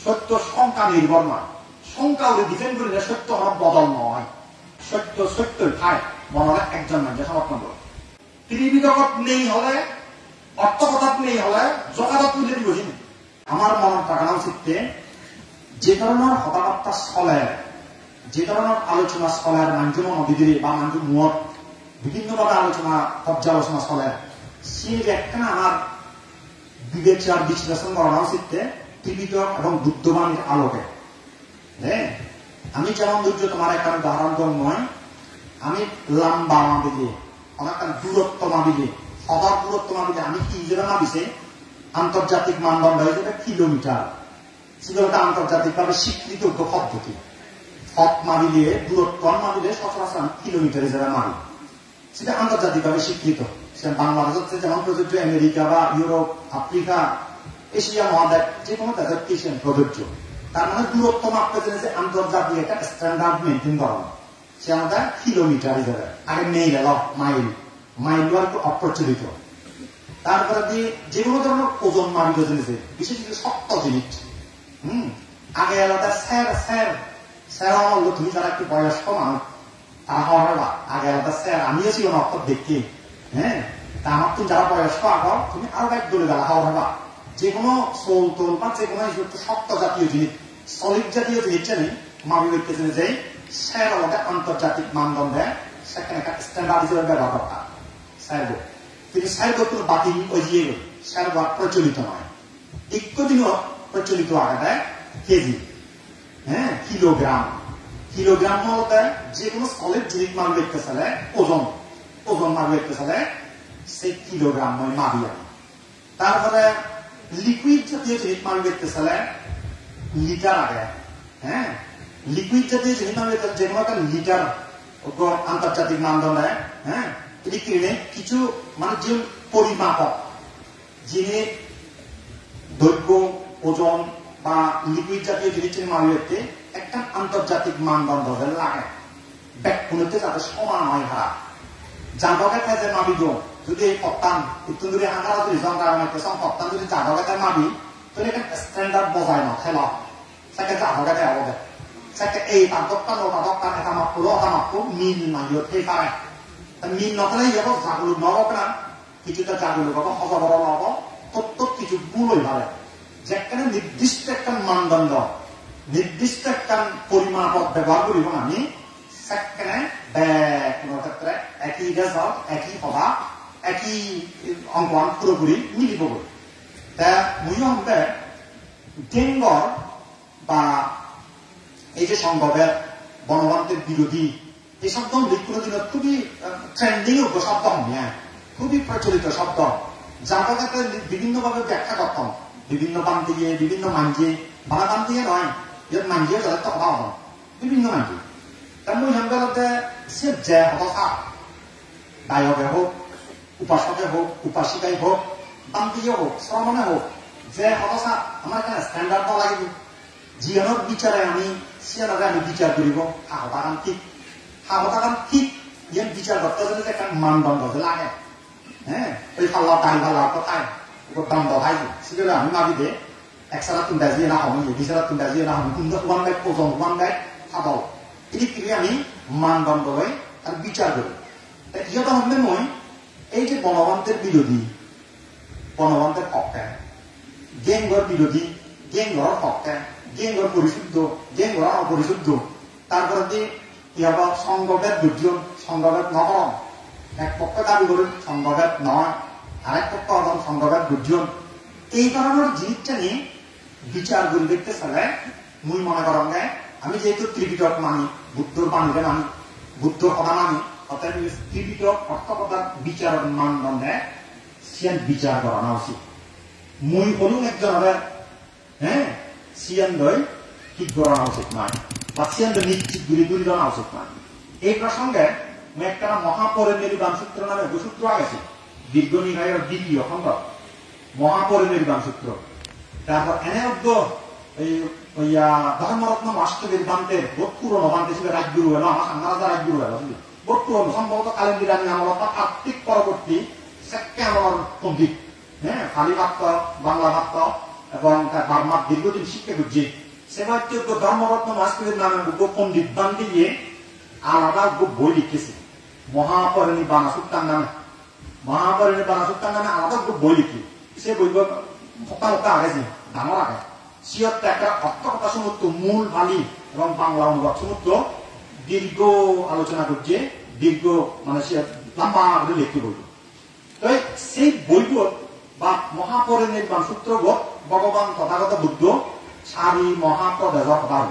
সত্য সংখ্যা নির্ভর নয়, সংখ্যা ওদের ডিপেন্ড করি না, সত্য হওয়ার বদল নয়, সত্য সত্যই ঠায় মনে একজন মানুষের সমর্থন করে। পৃথিবী জগৎ নেই হলে, অর্থ কথা নেই হলে জগৎ তুলে দিব। আমার মনে টাকানো উচিত যে ধরনের কথাবার্তা চলে, যে ধরনের আলোচনা চলে, মানুষ মনোবিধি বা মানুষ মুহূর্ত বিভিন্নভাবে আলোচনা পর্যালোচনা চলে, সে একটা আমার বিবেচার বিশ্লেষণ করানো উচিত ত্রিপিটক এবং বুদ্ধবাণীর আলোকে। হ্যাঁ, আমি যেমন ধৈর্য তোমার একটা উদাহরণ কর নয়, আমি লম্বা মাপিলে অনেকটা দূরত্ব মাপিলে, সবার দূরত্ব মাপিলে আমি কি হিসেবে মাপিছে আন্তর্জাতিক মানদণ্ড হিসেবে কিলোমিটার, সেটা একটা আন্তর্জাতিকভাবে স্বীকৃত পদ্ধতি। পথ মাপিলে দূরত্ব মাপিলে সচরাচর আমি কিলোমিটার হিসেবে মাপি, সেটা আন্তর্জাতিকভাবে স্বীকৃত। সেটা বাংলাদেশ হচ্ছে যেমন প্রযোজ্য, আমেরিকা বা ইউরোপ, আফ্রিকা, এশিয়া মহাদেশ যে কোনো দেশের কৃষি প্রযোজ্য। তার মানে দূরত্ব মাপতে যে আন্তর্জাতিক একটা স্ট্যান্ডার্ড মেনটেন করানো, সে আমাদের কিলোমিটার হিসেবে। আগে নেই গেল মাইল, মাইল একটু অপ্রচলিত। তারপরে দিয়ে যে কোনো ধরনের ওজন মাপিত জিনিসে, বিশেষ কিছু শক্ত জিনিস। আগে আলাদা স্যার স্যার স্যার হলো তুমি যারা একটু বয়স্ক মানুষ তারা হওয়ার আগে আলাদা স্যার, আমিও ছিল না অর্থ দেখি। হ্যাঁ, তা আমার তুমি যারা বয়স্ক আগর তুমি আরো এক দলে গেলা হওয়া যে কোনো সোল টোল বা যে কোনো শক্ত জাতীয় জিনিস, সলিড জাতীয় জিনিস নেই মামি দেখতেছেন যে স্যার আমাদের আন্তর্জাতিক মানদণ্ডে সেখানে একটা স্ট্যান্ডার্ড হিসেবে ব্যবহার করা স্যারগো। কিন্তু স্যারগো কোনো বাতিল ওই দিয়ে গেল, স্যারগো প্রচলিত নয়। একটু দিনও প্রচলিত আগে কেজি, হ্যাঁ কিলোগ্রাম, কিলোগ্রাম হলে যে কোনো সলিড জিনিস মামি দেখতে চালে ওজন, ওজন মামি দেখতে চালে সেই কিলোগ্রাম নয় মাবি আমি। তারপরে লিকুইড জাতীয় জিনিস মামি দেখতে চালে লিটার আগে। হ্যাঁ, লিকুইড জাতীয় জিনিস মামি দেখতে যে কোনো একটা লিটার আন্তর্জাতিক মানদণ্ডে। হ্যাঁ, লিকুইডে কিছু মানে যে পরিমাপক যিনি দৈর্ঘ্য ওজন বা লিকুইড জাতীয় জিনিস মামি দেখতে একটা আন্তর্জাতিক মানদণ্ড লাগে ব্যাকুণতে যাতে সমান হয় ভাড়া জাগকে যে মাবি দো যদি পত্তান একটু যদি হাঁটা যদি জঙ্গাতে পত্তান যদি জাগকে মাবি তাহলে একটা স্ট্যান্ডার্ড বজায় না খেলা সেটা জাগকে হবে সেটা এই তাদকান ও তাদকান এটা মাপলো এটা মাপলো মিল মাইও এই পারে মিল নকলে যাব জাগুলো নবক না কিছুটা জাগুলো বাবা হজবর নব তত্ত্ব কিছু ভুলই পারে যেখানে নির্দিষ্ট একটা মানদণ্ড, নির্দিষ্ট একটা পরিমাপক ব্যবহার করিব আমি সেখানে কোনো ক্ষেত্রে একই রেজাল্ট, একই হবা, একই অঙ্কন পুরোপুরি মিলিব। তা মূল্য হবে ডেঙ্গর বা এই যে সংঘবেদ, বনবান্তের বিরোধী এই শব্দ কোনো দিন খুবই ট্রেন্ডিং শব্দ হ্যাঁ, খুবই প্রচলিত শব্দ, যার ক্ষেত্রে বিভিন্নভাবে ব্যাখ্যা করতাম, বিভিন্ন বান্তি গিয়ে বিভিন্ন মানজি, বানা বান্তি নয় ইয়াত মানজিও যাদের কথা হব বিভিন্ন মানজি। তার মই সম্পর্কে সে যে অবস্থা গায়কে হোক, উপাসকে হোক, উপাসিকাই হোক, বান্তিয়ে হোক, শ্রমণে হোক, যে অবস্থা আমার এখানে স্ট্যান্ডার্ড লাগিব, জীবনের বিচারে আমি সিয়ারে আমি বিচার করিব সাহতাকান ঠিক, সাহতাকান ঠিক ইয়ান বিচার করতে যদি একটা মানদণ্ড লাগে। হ্যাঁ, ওই ফাল্লা টাই ফাল্লা কথায় দণ্ড ভাই সেগুলো আমি মাবি দে একসারা তিনটা দিয়ে না হবি, বিচারা তিনটা দিয়ে না হবি, কিন্তু ওয়ান ব্যাগ ওজন ওয়ান ব্যাগ খাবো এদিকে আমি মানদণ্ড লই আর বিচার করি। ইহতে হলে মই এই যে বনবান্তের বিরোধী, বনবান্তের পক্ষে, গেঙ্গর বিরোধী, গেঙ্গর পক্ষে, গেঙ্গর পরিশুদ্ধ, গেঙ্গর অপরিশুদ্ধ, তারপরে দিয়ে ইহবা সংঘবেদ দুর্জন, সংঘবেদ নহরম, এক পক্ষে দাবি করি সংঘবেদ নয়, আরেক পক্ষ এবং সংঘবেদ দুর্জন। এই ধরনের জিনিসটা নিয়ে বিচার করে দেখতে চাইলে মুই মনে করেন যে আমি যেহেতু ত্রিপিটক মানি, বুদ্ধর বাণীকে মানি, বুদ্ধর কথা মানি, অর্থাৎ ত্রিপিটক অর্থকথার বিচারের মানদণ্ডে সিয়ান বিচার করানো উচিত। মুই হলুম একজনের হ্যাঁ সিয়ান দই ঠিক করানো উচিত নয় বা সিয়ান নিশ্চিত গুলি গুলি দেওয়া উচিত নয়। এই প্রসঙ্গে আমি একটা মহাপরিনির্বাণ সূত্র নামে সূত্র আগেছি, দীর্ঘ নিকায়ের দ্বিতীয় খণ্ড মহাপরিনির্বাণ সূত্র। তারপর এনে এই ধর্মরত্ন মাস্টারের বান্তের বহুত পুরনো বান্তে ছিল, রাজগুরু হলো আমার সামনে রাজা রাজগুরু হলো বহুত পুরনো, সম্ভবত কালেন্দির আমি আমল আর্থিক পরবর্তী সেকে আমার কমপ্লিট। হ্যাঁ, খালি ভাবত বাংলা ভাবত এবং তার বার্মার দীর্ঘদিন শিক্ষা করছে সেবাত্য ধর্মরত্ন মাস্কুরের নামে পণ্ডিত বান্ধি দিয়ে আলাদা বই লিখেছে মহাপরিনির্বাণ সুত্তার নামে আলাদা বই লিখি সে বই হতা আগে ডাঙর আগে সিয়ত একটা অর্থ কথা সমুদ্র মূল বালি এবং বাংলা অনুবাদ সমুদ্র দীর্ঘ আলোচনা করছে দীর্ঘ মানে সে লম্বা করে লিখতে বলল তো সেই বইগুলো বা মহাপরিনির্বাণ সূত্রবোধ ভগবান তথাগত বুদ্ধ চারি মহাপ্রদেশৰ কথা হল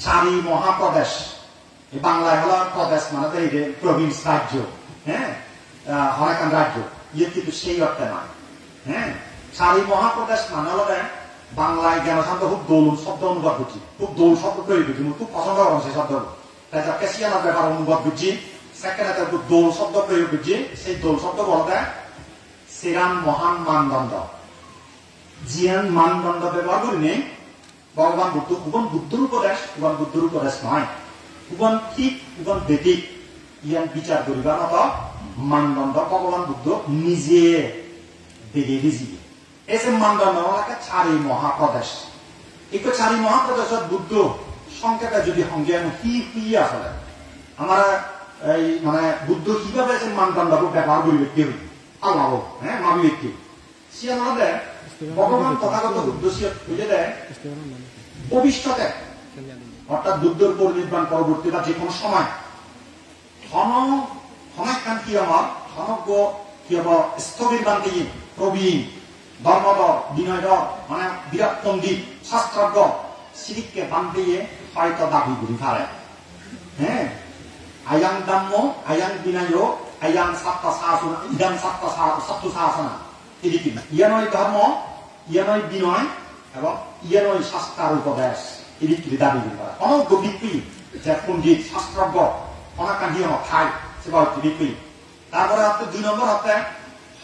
চারি মহাপ্রদেশ বাংলায় হল প্রদেশ মানে প্রভিন্স রাজ্য হ্যাঁ অনেকান রাজ্য ইয়ে কিন্তু সেই অর্থে নয় হ্যাঁ চারি মহাপ্রদেশ মানে হল বাংলায় জ্ঞানশান্ত খুব দৌল শব্দ অনুবাদ করছি খুব দৌল শব্দ তৈরি করছি খুব পছন্দ করুন সেই শব্দ তাই কেশিয়ানোর ব্যাপার অনুবাদ করছি সেকেন্ডে খুব দৌল শব্দ প্রয়োগ করছি সেই দৌল শব্দ বলতে শ্রীরাম মহান মানদণ্ড জিয়ান মানদণ্ড ব্যবহার করি নেই ভগবান বুদ্ধ উগন বুদ্ধর উপদেশ নয় উগন ঠিক উগন বেদিক ইয়ান বিচার করিবার মতো মানদণ্ড ভগবান বুদ্ধ নিজে বেগে দিয়েছিলেন এসে মানদণ্ড চারি মহাপ্রদেশ এই চারি মহাপ্রদেশত বুদ্ধ সংখ্যাটা যদি সংজ্ঞা হি আসলে আমার এই মানে বুদ্ধ কিভাবে মানদণ্ড ব্যবহার করি ব্যক্তি হই আল্লাহ হ্যাঁ মাবি ব্যক্তি সে আমাদের ভগবান তথাগত বুদ্ধ বুঝে দেয় ভবিষ্যতে অর্থাৎ বুদ্ধর পরিনির্বাণ পরবর্তী বা যে কোনো সময় ক্ষণাক্ষণ কি আমার সমগ্র কি হব স্থবির বান্ধি প্রবীণ ধর্মধর বিনয়ধর মানে বিরাট পণ্ডিত শাস্ত্রজ্ঞ সিরিককে বান্ধিয়ে হয়তো দাবি করি ফারে হ্যাঁ আয়াং দাম্য আয়াং বিনয় আয়াং সাত্তা শাসনা ইদাং সাত্তা সাত্তু শাসনা এদিকে ইয়ানই ধর্ম ইয়ানই বিনয় এবং ইয়ানই শাস্ত্রার উপদেশ এদিকে দাবি করি ফারে অনগ্য বিক্রি যে পণ্ডিত শাস্ত্রজ্ঞ অনাকান হিয়মত খায় সেবা হচ্ছে বিক্রি তারপরে আপনি 2 নম্বর হচ্ছে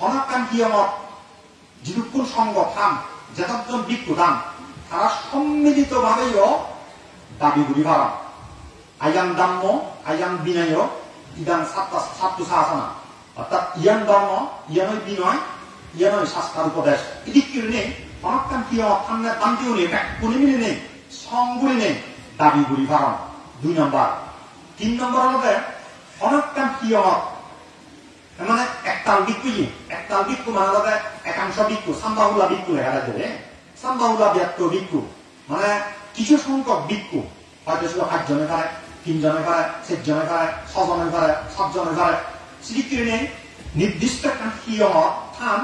অনাকান হিয়মত যিদুক্ষণ সঙ্গ থাম যতজন বিক্ষু দান তারা সম্মিলিত ভাবেও দাবি করি ফারা আয়াং দাম্য আয়াং বিনয় ইদাং সাত্তু শাসনা অর্থাৎ ইয়ান ধর্ম ইয়ানই বিনয় ইয়ানই শাস্ত্রার উপদেশ এদিকে নেই অনাকান হিয়মত থামনে দান্তিও নেই কোন মিলে নেই সঙ্গুলি নেই দাবি করি ফারা 2 নম্বর 3 নম্বর হলে অনাকান হিয়মত মানে একতাল বিক্ষু মানে হলো একাংশ বিক্ষু সাম্বাহুলা বিক্ষু লেখা যাবে সাম্বাহুলা ব্যক্ত বিক্ষু মানে কিছু সংখ্যক বিক্ষু হয়তো শুধু 8 জনে পারে 3 জনে পারে 6 জনে পারে 6 জনে পারে 7 জনে পারে শ্রীকৃষ্ণে নির্দিষ্ট একটা হিয়মত থান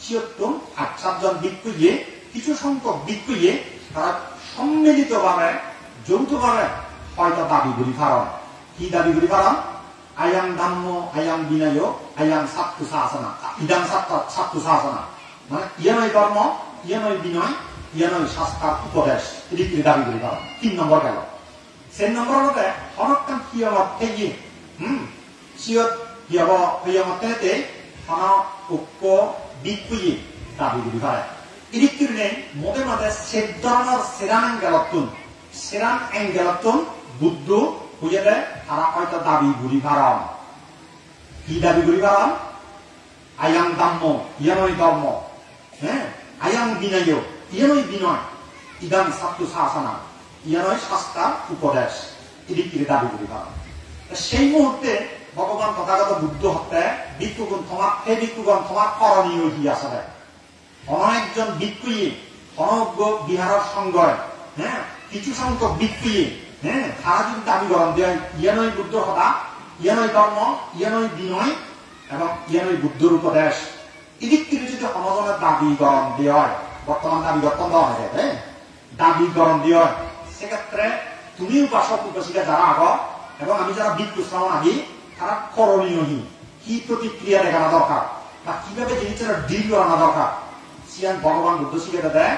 7 জন বিক্ষু গিয়ে কিছু সংখ্যক বিক্ষু গিয়ে তারা সম্মিলিত ভাবে যৌথ ভাবে হয়তো দাবি করি ফারণ কি দাবি করি ফারণ আয়াং ধাম্য আয়াং বিনয় আয়াং সাত্তু শাসনা ইদাং সাত্তু শাসনা মানে ইয়ানই ধর্ম ইয়ানই বিনয় ইয়ানই শাস্ত্রার উপদেশ এদিকে দাবি করি পারা 3 নম্বর গেল 4 নম্বর হতে অনকান হিয়মত থেকে সিয়ত হিয়ব হিয়মতে হন উক্ক বিক্ষুয়ে দাবি করি পারে এদিকে নেই মধ্যে মধ্যে সেদ্ধরণর সেরান এঙ্গেলতুন বুদ্ধ বুঝে দেয় তারা হয়তো দাবি ঘুরি ভাড়াম কি দাবি ঘুরি ভাড়াম আয়াং দাম্য ইয়ানই ধর্ম হ্যাঁ আয়াং বিনয় ইয়ানই বিনয় ইদাং সাত্তু শাসনা ইয়ানই শাস্ত্রার উপদেশ এদিকে দাবি ঘুরি ভাড়াম সেই মুহূর্তে ভগবান তথাগত বুদ্ধ হতে ভিক্ষুগণ তোমার করণীয় কি আসলে অনেকজন ভিক্ষুয়ে অনজ্ঞ বিহারের সঙ্গয় হ্যাঁ কিছু সংখ্যক ভিক্ষুয়ে হ্যাঁ তারা যদি দাবি করেন যে ইয়ানই বুদ্ধ হতা ইয়ানই ধর্ম ইয়ানই বিনয় এবং ইয়ানই বুদ্ধর উপদেশ এদিক থেকে যদি অনজনের দাবি গরম দিয়ে হয় বর্তমান দাবি গঠন দেওয়া হয়ে যায় দাবি গরম দিয়ে হয় সেক্ষেত্রে তুমি উপাসক উপাসিকা যারা আগ এবং আমি যারা ভিক্ষু শ্রমণ আগে তারা করণীয়হীন কি প্রতিক্রিয়া দেখানো দরকার বা কিভাবে জিনিসটা ডিল করানো দরকার সিয়ান ভগবান বুদ্ধ শিখে দেয়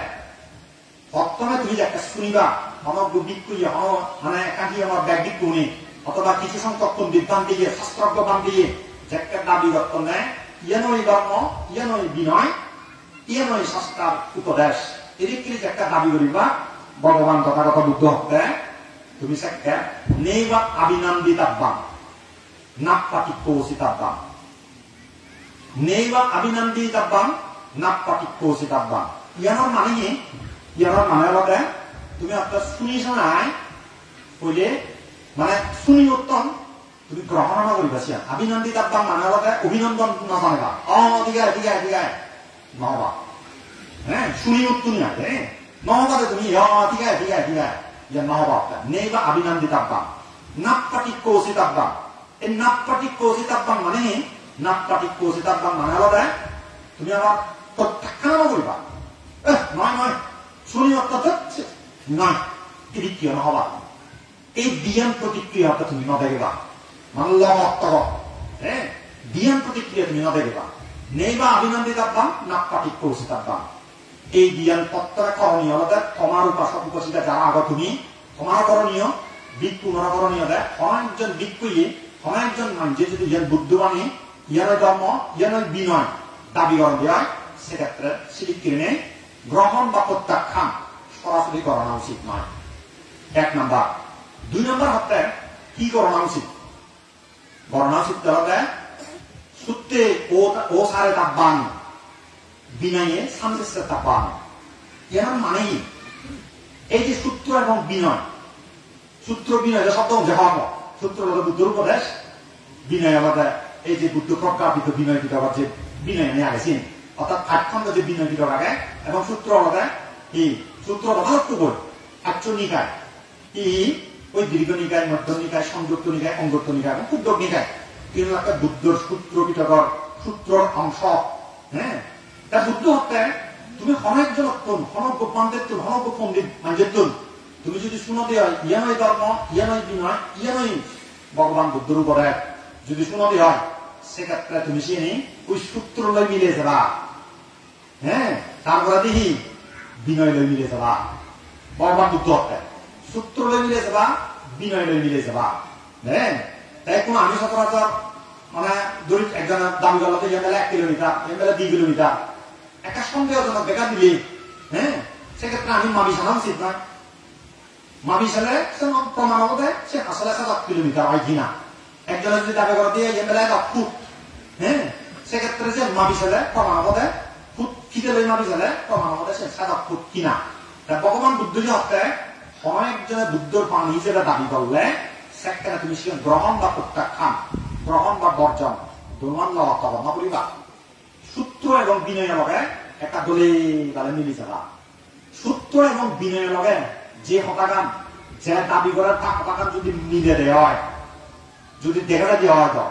প্রথমে তুমি একটা শুনিবা অনগ্য বিক্ষু মানে একাকি আমার ব্যাগ বিক্ষু নেই অথবা কিছু সংখ্যক পণ্ডিত বান্ধি গিয়ে শাস্ত্রজ্ঞ বান্ধি গিয়ে যে একটা দাবি গঠন নেয় ইয়ানই ধর্ম ইয়ানই বিনয় ইয়ানই শাস্ত্রার উপদেশ এদিকে যে একটা দাবি করিবা ভগবান তথাগত বুদ্ধ হতে তুমি সেটা নেইবা আবিনন্দিতাব্বাম নাপ্পাটি কৌশিতাব্বাম নেইবা আবিনন্দিতাব্বাম নাপ্পাটি কৌশিতাব্বাম ইয়ানোর মানে কি ইয়ানোর মানে হলো তুমি একটা শুনিছ নাই কইলে মানে শুনি উত্তম তুমি গ্রহণ নকৰিবা চিয়া অভিনন্দিত আব্বাং মানে হলো অভিনন্দন নাজানিবা ঠিক আছে ঠিক আছে ঠিক আছে নহবা হ্যাঁ শুনি উত্তম নাই নহবা তুমি ঠিক আছে ঠিক আছে ঠিক আছে ইয়া নহবা নেইবা অভিনন্দিত আব্বাং নাপপাটি কৌশিত আব্বাং এই নাপপাটি কৌশিত আব্বাং মানে নাপপাটি কৌশিত আব্বাং মানে হলো তুমি আমার প্রত্যাখ্যান নকৰিবা নয় নয় শুনি অর্থাৎ নয় তৃতীয় নহবা এই বিয়ান প্রতিক্রিয়াটা তুমি নদেবা মাল্লামত্তক হ্যাঁ বিয়ান প্রতিক্রিয়া তুমি নদেবা নেইবা অভিনন্দিত আব্বাং নাপপাটি কৌশিত আব্বাং এই বিয়ান তত্ত্বরা করণীয় হলো তোমার উপাসক উপাসিকা যারা আগ তুমি তোমার করণীয় ভিক্ষু নরকরণীয় একজন ভিক্ষুয়ে একজন মানুষ যদি ইয়ান বুদ্ধবাণী ইয়ানোর ধর্ম ইয়ানোর বিনয় দাবি করা দেয় সেক্ষেত্রে স্বীকৃতি গ্রহণ বা প্রত্যাখ্যান সরাসরি করানো উচিত নয় এক নাম্বার দুই নাম্বার হচ্ছে কি করানো উচিত করানো উচিত হলে সূত্রে ও সারে তাব্বান বিনয়ে সামসেসের তাব্বান এর মানে এই যে সূত্র এবং বিনয় সূত্র বিনয় শব্দ জবাব সূত্র হলো বুদ্ধর উপদেশ বিনয় আলাদা এই যে বুদ্ধ প্রজ্ঞাপিত বিনয় বিতক যে বিনয় নিয়ে গেছেন অর্থাৎ আটখণ্ড যে বিনয় বিতক আগে এবং সূত্র আলাদা এই সূত্র ভারত বই আটশ নিকায় এই ওই দীর্ঘ নিকায় মধ্য নিকায় সংযুক্ত নিকায় অঙ্গত্ব নিকায় এবং ক্ষুদ্র নিকায় কিন্তু একটা বুদ্ধর সূত্র বিতকর সূত্রর অংশ হ্যাঁ তা বুদ্ধ হচ্ছে তুমি অনেকজন হনজ্ঞ পণ্ডিত হনজ্ঞ পণ্ডিত মানুষের তুমি যদি শুনতে হয় ইয়ানই ধর্ম ইয়ানই বিনয় ইয়ানই ভগবান বুদ্ধর উপরে যদি শুনতে হয় সেক্ষেত্রে তুমি চিনি ওই সূত্র লই মিলে যাবা হ্যাঁ তারপরে দেখি বিনয় লই মিলে যাবা ভগবান বুদ্ধ হতে সূত্র লই মিলে যাবা বিনয় লই মিলে যাবা হ্যাঁ তাই কোন আমি সচরাচর মানে দরিদ্র একজনের দাবি করলে এমএলএ 1 কিলোমিটার এমএলএ 2 কিলোমিটার একটা সন্দেহজনক দেখা দিলে হ্যাঁ সেক্ষেত্রে আমি মাবি জানা উচিত নয় মাবি সালে প্রমাণ হবে সে আসলে 7 কিলোমিটার হয় কিনা একজনের যদি দাবি করে দিয়ে এমএলএ 10 ফুট হ্যাঁ সেক্ষেত্রে যে মাবি সালে প্রমাণ হবে ফুট ফিতে লই মাবি সালে প্রমাণ হবে সে 7 ফুট কিনা তা ভগবান বুদ্ধ যে হতে অনেকজনের বুদ্ধর পানি হিসেবে দাবি করলে সেক্ষেত্রে তুমি সে গ্রহণ বা প্রত্যাখ্যান গ্রহণ বা বর্জন দোমান না করিবা সূত্র এবং বিনয়ের লগে একটা দলে গালে মিলি যাবা সূত্র এবং বিনয়ের লগে যে হতাগান যে দাবি করার তা হতাগান যদি মিলে দেওয়া হয় যদি দেখা দেওয়া হয় তো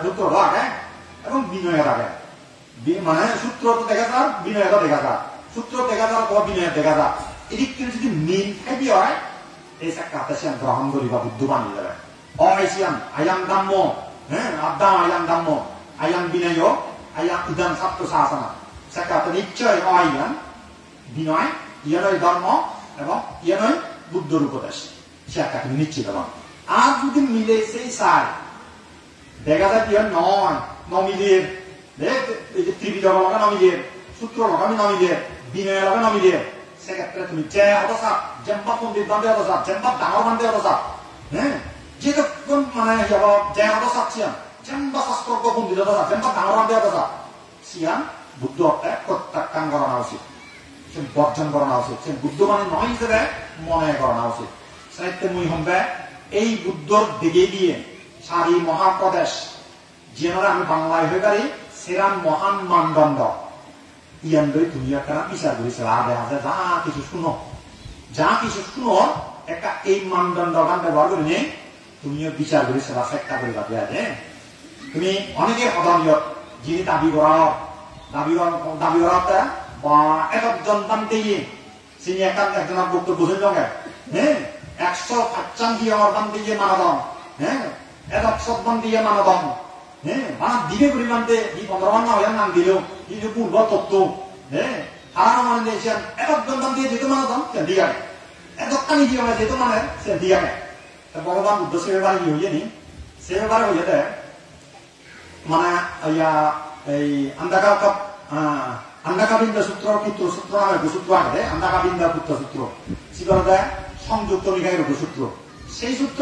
সূত্র আগে এবং বিনয়ের আগে মানে সূত্র তো দেখা যাক বিনয়টা দেখা যাক সূত্র দেখা যাক অথবা বিনয় দেখা যাক এদিক থেকে যদি মিল থাকি হয় এই একটা সে গ্রহণ করিবা বুদ্ধ বানিয়ে যাবে অমাইসিয়াম আয়াম দাম্য হ্যাঁ আদাম আয়াম দাম্য আয়াম বিনয় আয়াম উদান ছাত্র শাসনা সেটা নিশ্চয় অয়ান বিনয় ইয়ানই ধর্ম এবং ইয়ানই বুদ্ধর উপদেশ সে একটা নিশ্চিত আর যদি মিলে সেই সার দেখা যায় কি নয় নমিলের এই যে ত্রিবিধ লগা নমিলের সূত্র লগা নমিলের বিনয় লগা নমিলের সেক্ষেত্রে তুমি যে অবস্থা জেম্বা পন্ডিত বান্ধে অবস্থা জেম্বা ডাঙর বান্ধে অবস্থা হ্যাঁ যেটা মানে যে অবস্থা ছিয়ান জেম্বা শাস্ত্র পন্ডিত অবস্থা জেম্বা ডাঙর বান্ধে অবস্থা সিয়ান বুদ্ধ প্রত্যাখ্যান করানো উচিত সে বর্জন করানো উচিত সে বুদ্ধ মানে নয় হিসেবে মনে করানো উচিত সাহিত্য মুই হম্বে এই বুদ্ধর দিকে গিয়ে সারি মহাপ্রদেশ যেনারা আমি বাংলায় হয়ে পারি সেরাম মহান মানদণ্ড ইয়ান দই তুমি একটা বিচার করেছে দেখা যায় যা কিছু শুনো একটা এই মানদণ্ড গান ব্যবহার করে নিয়ে তুমিও বিচার করেছে বা চেষ্টা করে দেওয়া যায় তুমি অনেকে অদানীয় যিনি দাবি করা বা একজন দাম দিয়ে তিনি একজনের বক্তব্য বুঝে যাবে হ্যাঁ 100 দিয়ে আমার দাম দিয়ে মানাদম হ্যাঁ 100 দাম দিয়ে মানাদম হ্যাঁ মানে দিবে পরিমাণে এই 15 মান না হয়ে নাম দিল এই যে পূর্ব তত্ত্ব হ্যাঁ হারানো মানে দিয়েছেন একজন দাম দিয়ে যেতে মানাদম সে দিয়ে একটানি দিয়ে মানে যেতে মানে সে দিয়ে ভগবান বুদ্ধ সে ব্যাপারে কি হইয়ে নি সে ব্যাপারে হইয়ে দেয় মানে এই আন্দাকাবিন্দা সূত্র পুত্র সূত্র নামে সূত্র আগে আন্দাকাবিন্দা পুত্র সূত্র শিকর দেয় সংযুক্ত নিকায়ের সূত্র সেই সূত্র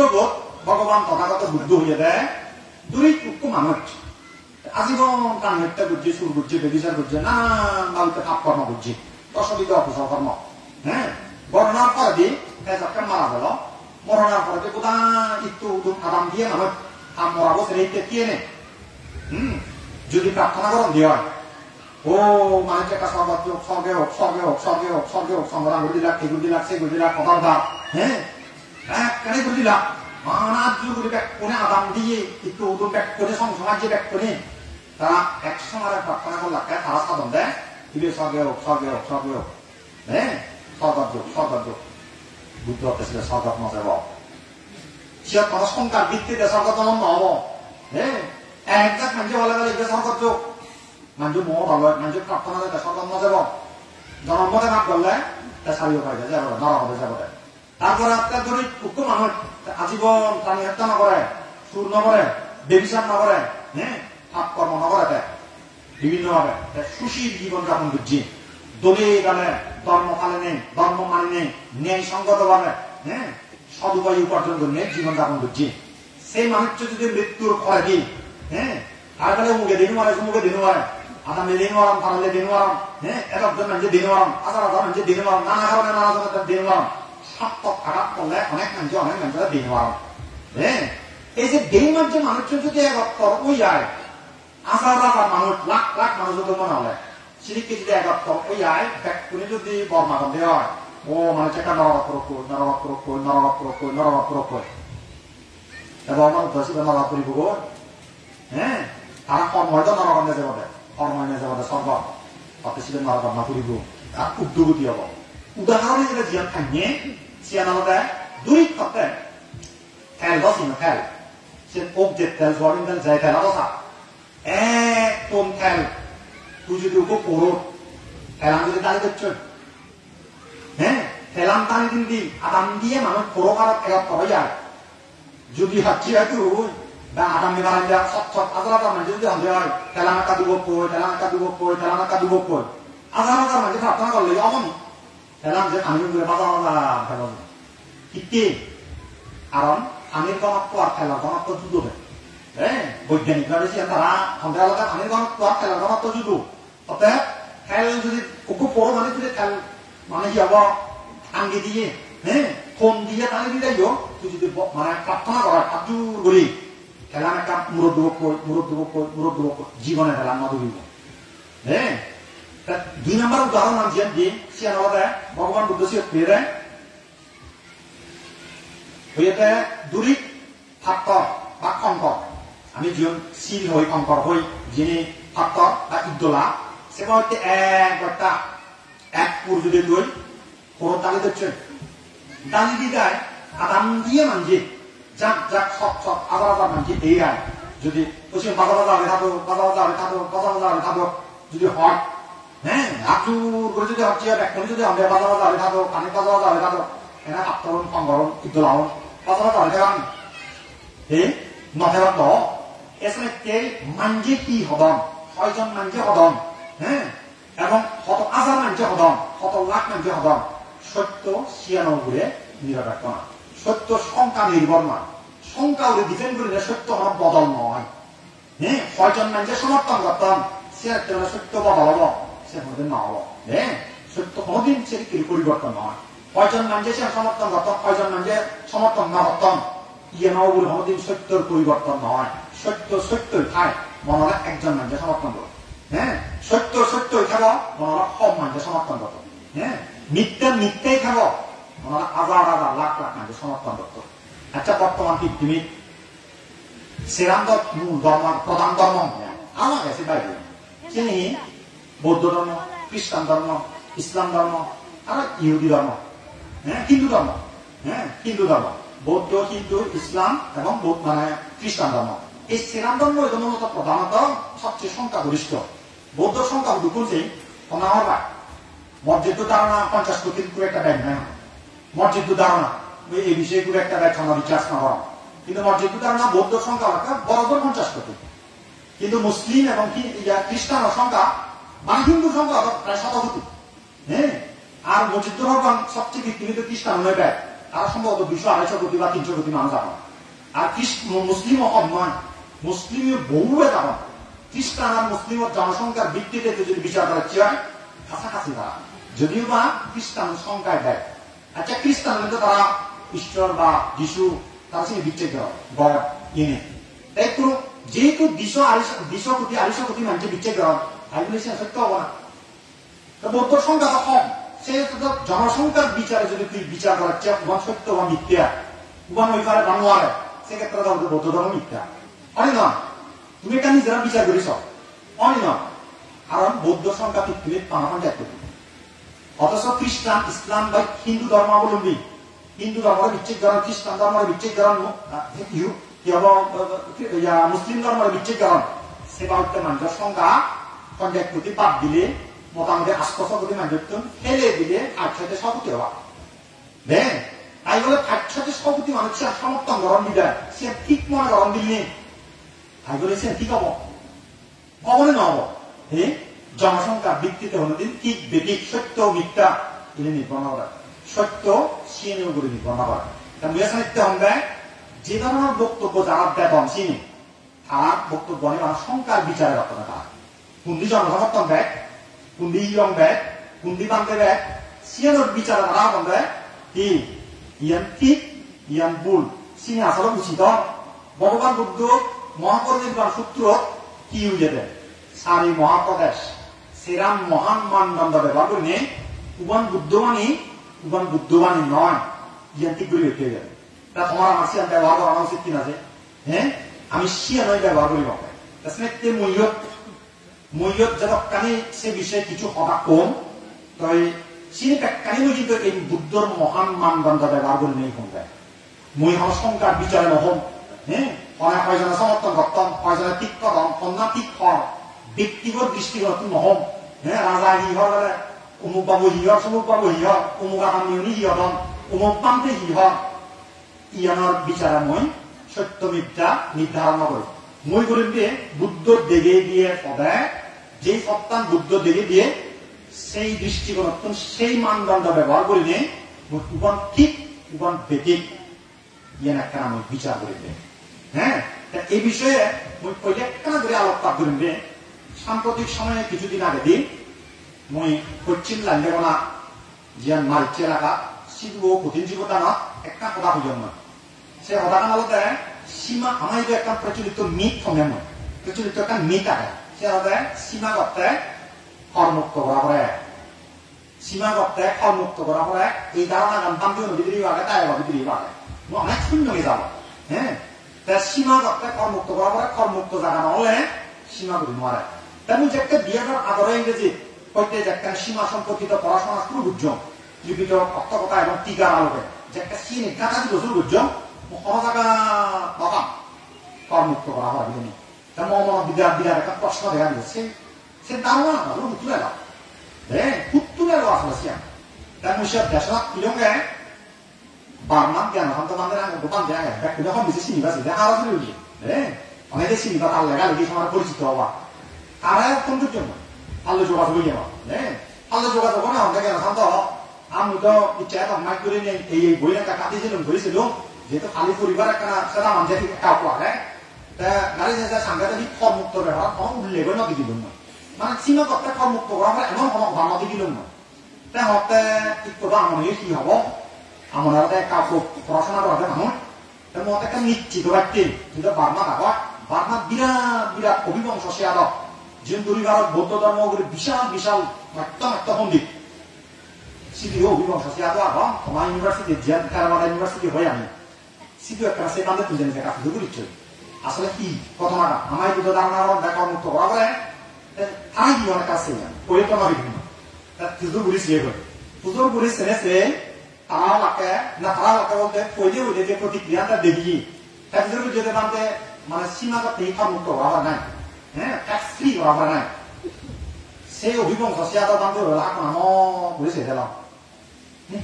ভগবান তথাগত বুদ্ধ হইয়া দেয় দুই টুকু মানুষ আজীবন প্রাণী হত্যা করছে, সুর করছে, বেবিচার করছে, নানান বাড়িতে পাপ কর্ম করছে, দশবিধ অকুশল কর্ম। হ্যাঁ, গণনার পরে দিয়ে ফেজারকে মারা গেল, মরণার পরে যে কোথা একটু আদাম দিয়ে মানুষ মরাবো সেটা কে নেই। যদি প্রার্থনা করেন দিয়ে হয়, ও মানুষ একটা স্বর্গে হোক, স্বর্গে হোক, স্বর্গে হোক, স্বর্গে হোক, স্বর্গে হোক, সংগ্রাম করে দিলাম, এগুলো দিলাম, সেগুলো দিলাম, কথা দাম। হ্যাঁ, কেন করে দিলাম, মানার করে ব্যাক করে আদাম দিয়ে একটু উদম ব্যাক করে সমাজে ব্যাক করে তারা একসঙ্গে প্রার্থনা করলাম, তারা সাধন দেয়, দিলে স্বর্গে হোক, স্বর্গে হোক, স্বর্গে হোক। হ্যাঁ, স্বর্গযোগ, স্বর্গযোগ। বুদ্ধ হতেছিল স্বর্গত মজা হব, সে কোনো সংখ্যার ভিত্তিতে স্বর্গত নহব। হ্যাঁ, একজাক মানুষ বলে গেলে এটা স্বর্গযোগ, মানুষ মোহ ভালো, মানুষ প্রার্থনা দেয় স্বর্গত মজা হব, জন্মতে না করলে তা সারিও পাই যায়, যাবো নরক হবে, যাবো। তারপরে আপনার ধরি উক্ত মানুষ আজীবন প্রাণী হত্যা নকরে, সুর নকরে, বেবিচার নকরে, হ্যাঁ, পাপ কর্ম নকরে, বিভিন্ন ভাবে সুশীল জীবন যাপন করছি, দলে গেলে ধর্ম পালে নেই, ধর্ম মানে নেই, ন্যায় সঙ্গত ভাবে, হ্যাঁ, সদুপায় উপার্জন করে জীবন যাপন করছি। সেই মানুষটা যদি মৃত্যুর পরে দিই, হ্যাঁ, আর গেলে মুখে দিন মারে, মুখে দিন মারে, আদামে দিন মারাম, তাহলে দিন মারাম, হ্যাঁ, একজন মানুষের দিন মারাম, হাজার হাজার মানুষের দিন মারাম, নানা কারণে নানা জনের দিন মারাম, সাপ্তক আঘাত করলে অনেক মানুষের দিন মারাম। হ্যাঁ, এই যে দিন মানুষের মানুষের যদি একত্তর ওই যায়, হাজার হাজার মানুষ, লাখ লাখ মানুষ যদি মনে হলে সিরিকে যদি একত্তর ওই যায়, ব্যাকুনি যদি বর্মাগন দেওয়া হয়, ও মানুষ একটা নরবাক্রক, নরবাক্রক, নরবাক্রক, নরবাক্রক, এবং আমার উদ্দেশ্য নরবাক্রি ভোগ। হ্যাঁ, তারা কর্মহয়তো নরগণ নিয়ে যাবে, কর্ময় নিয়ে যাবে সর্ব তাতে ছিলেন নরগণ না করিব, আর উদ্যোগতি হব। উদাহরণে যেটা জিয়ান থাকবে সিয়ানালতে দুই করতে খেল দশিন খেল সে ওক যে তেল জরিন তেল যায় খেলা দশা এক টন খেল তুই যদি ওকে পড়ো খেলাম যদি দাঁড়িয়ে দিচ্ছ, হ্যাঁ, খেলাম টানি দিন দিন আদাম দিয়ে মানুষ পড়ো কারো খেলা করা যায়। যদি হাচ্ছি হয়তো বা আদাম নিবারণ দেওয়া সব সব আদার আদার মানুষ যদি হলে হয় খেলাম একটা দুব পই, খেলাম একটা দুব পই, খেলাম একটা দুব পই, আদার আদার মানুষ প্রার্থনা করলে অমনি খেলাম যে আমি বাজা বাজা খেলা কি কারণ আমির ঘনত্ব আর খেলার ঘনত্ব যুদ্ধ দেয়। হ্যাঁ, বৈজ্ঞানিকরা বেশি তারা সন্দেহ আলাদা আমির ঘনত্ব আর খেলার ঘনত্ব যুদ্ধ। অতএব খেল যদি খুব বড় মানে যদি খেল মানে কি হব আঙ্গি দিয়ে, হ্যাঁ, ফোন দিয়ে টানি দিলে তুই যদি মানে প্রার্থনা করা কাজুর করি খেলাম একটা মুরব্ব জীবনে খেলাম না দুই। হ্যাঁ, দুই নম্বর উদাহরণ নাম দিয়ে সিয়ান ভগবান বুদ্ধ সে পেয়ে হইতে দূরী ফাক্তর বা কঙ্কর, আমি যিনি শিল হই কঙ্কর হই যিনি ফাক্তর বা ইদ্দোলা সে হইতে একটা এক পুর যদি লই পুরো দালি দিচ্ছে, দালি দিয়ে আদাম দিয়ে মানজি যাক যাক সব সব আবার আবার মানজি এই আয় যদি পশ্চিম বাজা বাজা রেখাবো, বাজা বাজা রেখাবো, বাজা বাজা রেখাবো যদি হয়, হ্যাঁ, আচুর করে যদি হচ্ছে এখন যদি আমরা বাজা বাজা রেখাবো, কানে বাজা বাজা রেখাবো, এরা ফাক্তরন কঙ্করন ইদ্দোলাহন বাজা বাজা রেখান হে নথেবার তো এসে কে মানজি কি হদন, ছয়জন মানজি হদন, হ্যাঁ, এবং কত হাজার মানজি হদন, কত লাখ মানজি হদন, সত্য 96 নিরপেক্ষ না, সত্য সংখ্যা নির্ভর না, সংখ্যা ওদের ডিপেন্ড করে সত্য কোনো বদল নয়। হ্যাঁ, ছয়জন মানুষের সমর্থন করতাম সে একটা সত্য বদল হবো, সে কোনোদিন না হবো। হ্যাঁ, সত্য কোনোদিন সে পরিবর্তন নয়। কয়জন মানুষের সে সমর্থন করতাম, কয়জন মানুষের সমর্থন না করতাম, ইয়ে নবুর কোনোদিন সত্যর পরিবর্তন নয়। সত্য সত্যই খায়, মনে হয় একজন মানুষের সমর্থন করো। হ্যাঁ, সত্য সত্যই খাবো, মনে হয় সব মানুষের সমর্থন করতো। হ্যাঁ, মিথ্যা মিথ্যাই খাবো, মনে হয় হাজার হাজার লাখ লাখ মানুষের সমর্থন করতো। আচ্ছা, বর্তমান পৃথিবীর সেরাম ধর্ম প্রধান ধর্ম আমার কাছে বাইরে তিনি বৌদ্ধ ধর্ম, খ্রিস্টান ধর্ম, ইসলাম ধর্ম আর ইহুদি ধর্ম, হ্যাঁ, হিন্দু ধর্ম, হ্যাঁ, হিন্দু ধর্ম, বৌদ্ধ, হিন্দু, ইসলাম এবং মানে খ্রিস্টান ধর্ম। এই সেরাম ধর্ম মূলত প্রধানত সবচেয়ে সংখ্যাগরিষ্ঠ। বৌদ্ধ সংখ্যা দুপুরছেই আমার ভাই মসজিদ ধারণা 50 কোটির খুব একটা ব্যাগ নেয়, মসজিদ ধারণা এই বিষয়গুলো একটা ব্যাগ আমরা রিচার্জ না করা, কিন্তু মসজিদ ধারণা বৌদ্ধ সংখ্যা বরাবর 50 কোটি, কিন্তু মুসলিম এবং খ্রিস্টান সংখ্যা মানে হিন্দু সংখ্যা প্রায় 100 কোটি। হ্যাঁ, আর মসজিদ ধর্ম সবচেয়ে পৃথিবীতে খ্রিস্টান হয়ে ব্যয় তারা সম্ভবত 200-250 কোটি বা 300 কোটি মানুষ এখন। আর মুসলিম নয়, মুসলিমের বহু এখন খ্রিস্টান আর মুসলিম জনসংখ্যার ভিত্তিতে যদি বিচার করা হয় কাছাকাছি তারা, যদিও বা খ্রিস্টান সংখ্যায় দেয়। আচ্ছা খ্রিস্টান হলে তো তারা ঈশ্বর বা যিশু তারা সে বিচ্ছেদ গড ইনে তাই তো, যেহেতু 200 কোটি মানুষের বিচ্ছেদ তাইগুলি সে সত্য হবো না। বৌদ্ধ সংখ্যা তো কম, সে জনসংখ্যার বিচারে যদি তুই বিচার করাচ্ছে উবান সত্য বা মিথ্যা, উবান ওই পারে বানোয়ারে, সেক্ষেত্রে বৌদ্ধ ধর্ম মিথ্যা অনেক নয়। তুমি এটা নিজেরা বিচার করিস অনেক নয়, কারণ বৌদ্ধ সংখ্যা পৃথিবীর 5 কোটি। অথচ খ্রিস্টান ইসলাম বা হিন্দু ধর্মাবলম্বী, হিন্দু ধর্মের বিচ্ছেদ করেন, খ্রিস্টান ধর্মের বিচ্ছেদ করেন, মুসলিম ধর্মের বিচ্ছেদ করেন, সেবা হচ্ছে মানুষের সংখ্যা 50 কোটি বাদ দিলে মোটামুটি 800 কোটি মানুষ ফেলে দিলে 500 কোটি হওয়া দেন। তাই বলে 500 কোটি মানুষ সমর্থন গরম দিলে সে ঠিক মনে গরম দিলে তাই বলে সে ঠিক হব কখনো নহব। হ্যাঁ, জনসংখ্যার ভিত্তিতে কোনদিন ঠিক বেঠিক সত্য মিথ্যা এটা নির্ভর না করে, সত্য সিনের উপরে নির্ভর না করে। মুয়াসানিতে হবে যে ধরনের বক্তব্য যারা বেতন চিনি তার বক্তব্য নিয়ে সংখ্যার বিচারে রাখতে তারা কুন্দি জনসমর্থন দেয়, কুন্দি ইয়ং দেয়, কুন্দি বান্ধে দেয়, সিয়ানোর বিচারে তারা বন্ধে কি ইয়ান ঠিক ইয়ান ভুল চিনি আসলে উচিত। ভগবান বুদ্ধ মহাপরিনির্বাণ সূত্র কি উঠে দেয় 4 মহাপ্রদেশ সেরাম মহান মানদণ্ড ব্যবহার করে উবান বুদ্ধবাণী নয় ইয়ান ঠিক করে রেখে যাবে। তা তোমার আমার সিয়ান ব্যবহার করা উচিত কিনা যে হ্যাঁ আমি সিয়ানই ব্যবহার করি বকে মূল্যত যতখানি সে বিষয়ে কিছু কথা কম তাই চিনি কানি মই কিন্তু এই বুদ্ধর মহান মানদণ্ড ব্যবহার করে নেই কম দেয়। মই আমার সংখ্যার বিচারে নহম, হ্যাঁ অনেক কয়জনে সমর্থন করতাম, কয়জনে ঠিক করতাম, কন্যা ঠিক কর ব্যক্তিগত দৃষ্টিগত নহম। হ্যাঁ রাজা হিহর অমুক বাবু হিহর, সমুক বাবু হিহর, অমুক আকামিউনি হিহন, অমুক পান্তে হিহর ইয়ানোর বিচারে মই সত্য মিথ্যা নির্ধারণ নকরি। মই করিম দিয়ে বুদ্ধ দেগে দিয়ে সদায় যে সত্তান বুদ্ধ দেগে দিয়ে সেই দৃষ্টিকোণ সেই মানদণ্ড ব্যবহার করি নে উবান ঠিক উবান বেঠিক ইয়ান একটা আমি বিচার করি দে। হ্যাঁ, এই বিষয়ে মই কয়েকখানা করে আলোকপাত করিম দে। সাম্প্রতিক সময়ে কিছুদিন আগে দিন মই পশ্চিম লাইনদেগনা জিয়ান মারিচে এলাকা সিধু কঠিন জীবদানত একটা কথা হইল না। সে কথাটা বলতে সীমা আমার যে একটা প্রচলিত মিথ হবে নয়, প্রচলিত একটা মিথ আছে সে হবে সীমা করতে করমুক্ত করা পরে, সীমা করতে করমুক্ত করা পরে এই ধারণা গান ভিতরে আগে তাই ভিতরে আগে অনেক শূন্য হয়ে যাবো। হ্যাঁ, সীমা করতে করমুক্ত করা পরে করমুক্ত জায়গা নহলে সীমা করি নোয়ারে। তেমন যে একটা 2000 আদরে ইংরেজি হইতে যে একটা সীমা সম্পর্কিত পড়াশোনা শুরু বুঝছো লিপিত অর্থকতা এবং টিকার আলোকে যে একটা সিনে কাঁচা দিল শুরু বুঝছো সহজাগা বাবা করমুক্ত করা হয় বুঝলি। তেমন বিদ্যার একটা প্রশ্ন দেখা দিচ্ছে সে ধারণা তুলে দাও হ্যাঁ খুব তুলে দেওয়া আসলে সিয়াম তেমন সে দেশনাথ পিলঙ্গে বারমান জ্ঞান হন্ত মানুষের আগে দোকান দেওয়া গেছে ব্যক্তি যখন বেশি চিনিবা আছে দেখা আসলে উঠি হ্যাঁ অনেকে চিনিবা তার লেগা লেগে সময় পরিচিত হবা তারা কোনটার জন্য আল্লো যোগাযোগ হয়ে যাওয়া হ্যাঁ আল্লো যোগাযোগ না হতে গেল শান্ত আমি তো ইচ্ছা মাইক করে নেই এই বই লেখা কাটিয়েছিলাম ধরেছিলাম যেহেতু খালি পরিবার একটা সেটা মানুষের কাউ আগে গাড়ি সাংঘাতিক করমুক্ত ব্যবহার কোনো উল্লেখ নদী দিল না মানে সীমা করতে করমুক্ত করা হয় এমন কোনো ভাব নদী দিল না তাই হতে ঠিক কথা আমার কি হব আমার কাউকে পড়াশোনা করাতে মানুষ তেমন একটা নিশ্চিত ব্যক্তি কিন্তু বার্মা থাকা বার্মা বিরাট বিরাট অভিবংশ সে আলো যেন পরিবারের বৌদ্ধ ধর্ম বিশাল বিশাল একটা পণ্ডিত সিটিও অভিবংশ সে আলো আবার আমার ইউনিভার্সিটি জিয়ান কারাবাদা ইউনিভার্সিটি হয়ে আমি সিটিও একটা সে বান্ধে তুলে নিতে কাছে করিচ্ছে আসলে কি ঘটনাটা আমার দুটো ধারণা দেখা মুক্ত করা করে তাই কি অনেক কাছে ওই তো আমার বিভিন্ন পুজোর বুড়ি সিয়ে করে পুজোর বুড়ি সেনেছে তারা লাগে না তারা লাগে বলতে পয়লে হইলে যে প্রতিক্রিয়াটা দেখি তার ভিতরে যেতে পারতে মানে সীমাগত শিক্ষা মুক্ত হওয়া নাই হ্যাঁ ট্যাক্স ফ্রি হওয়া নাই সেই অভিবংশ সে আদা বান্ধব হলো এখন আমার বুঝেছে দিলাম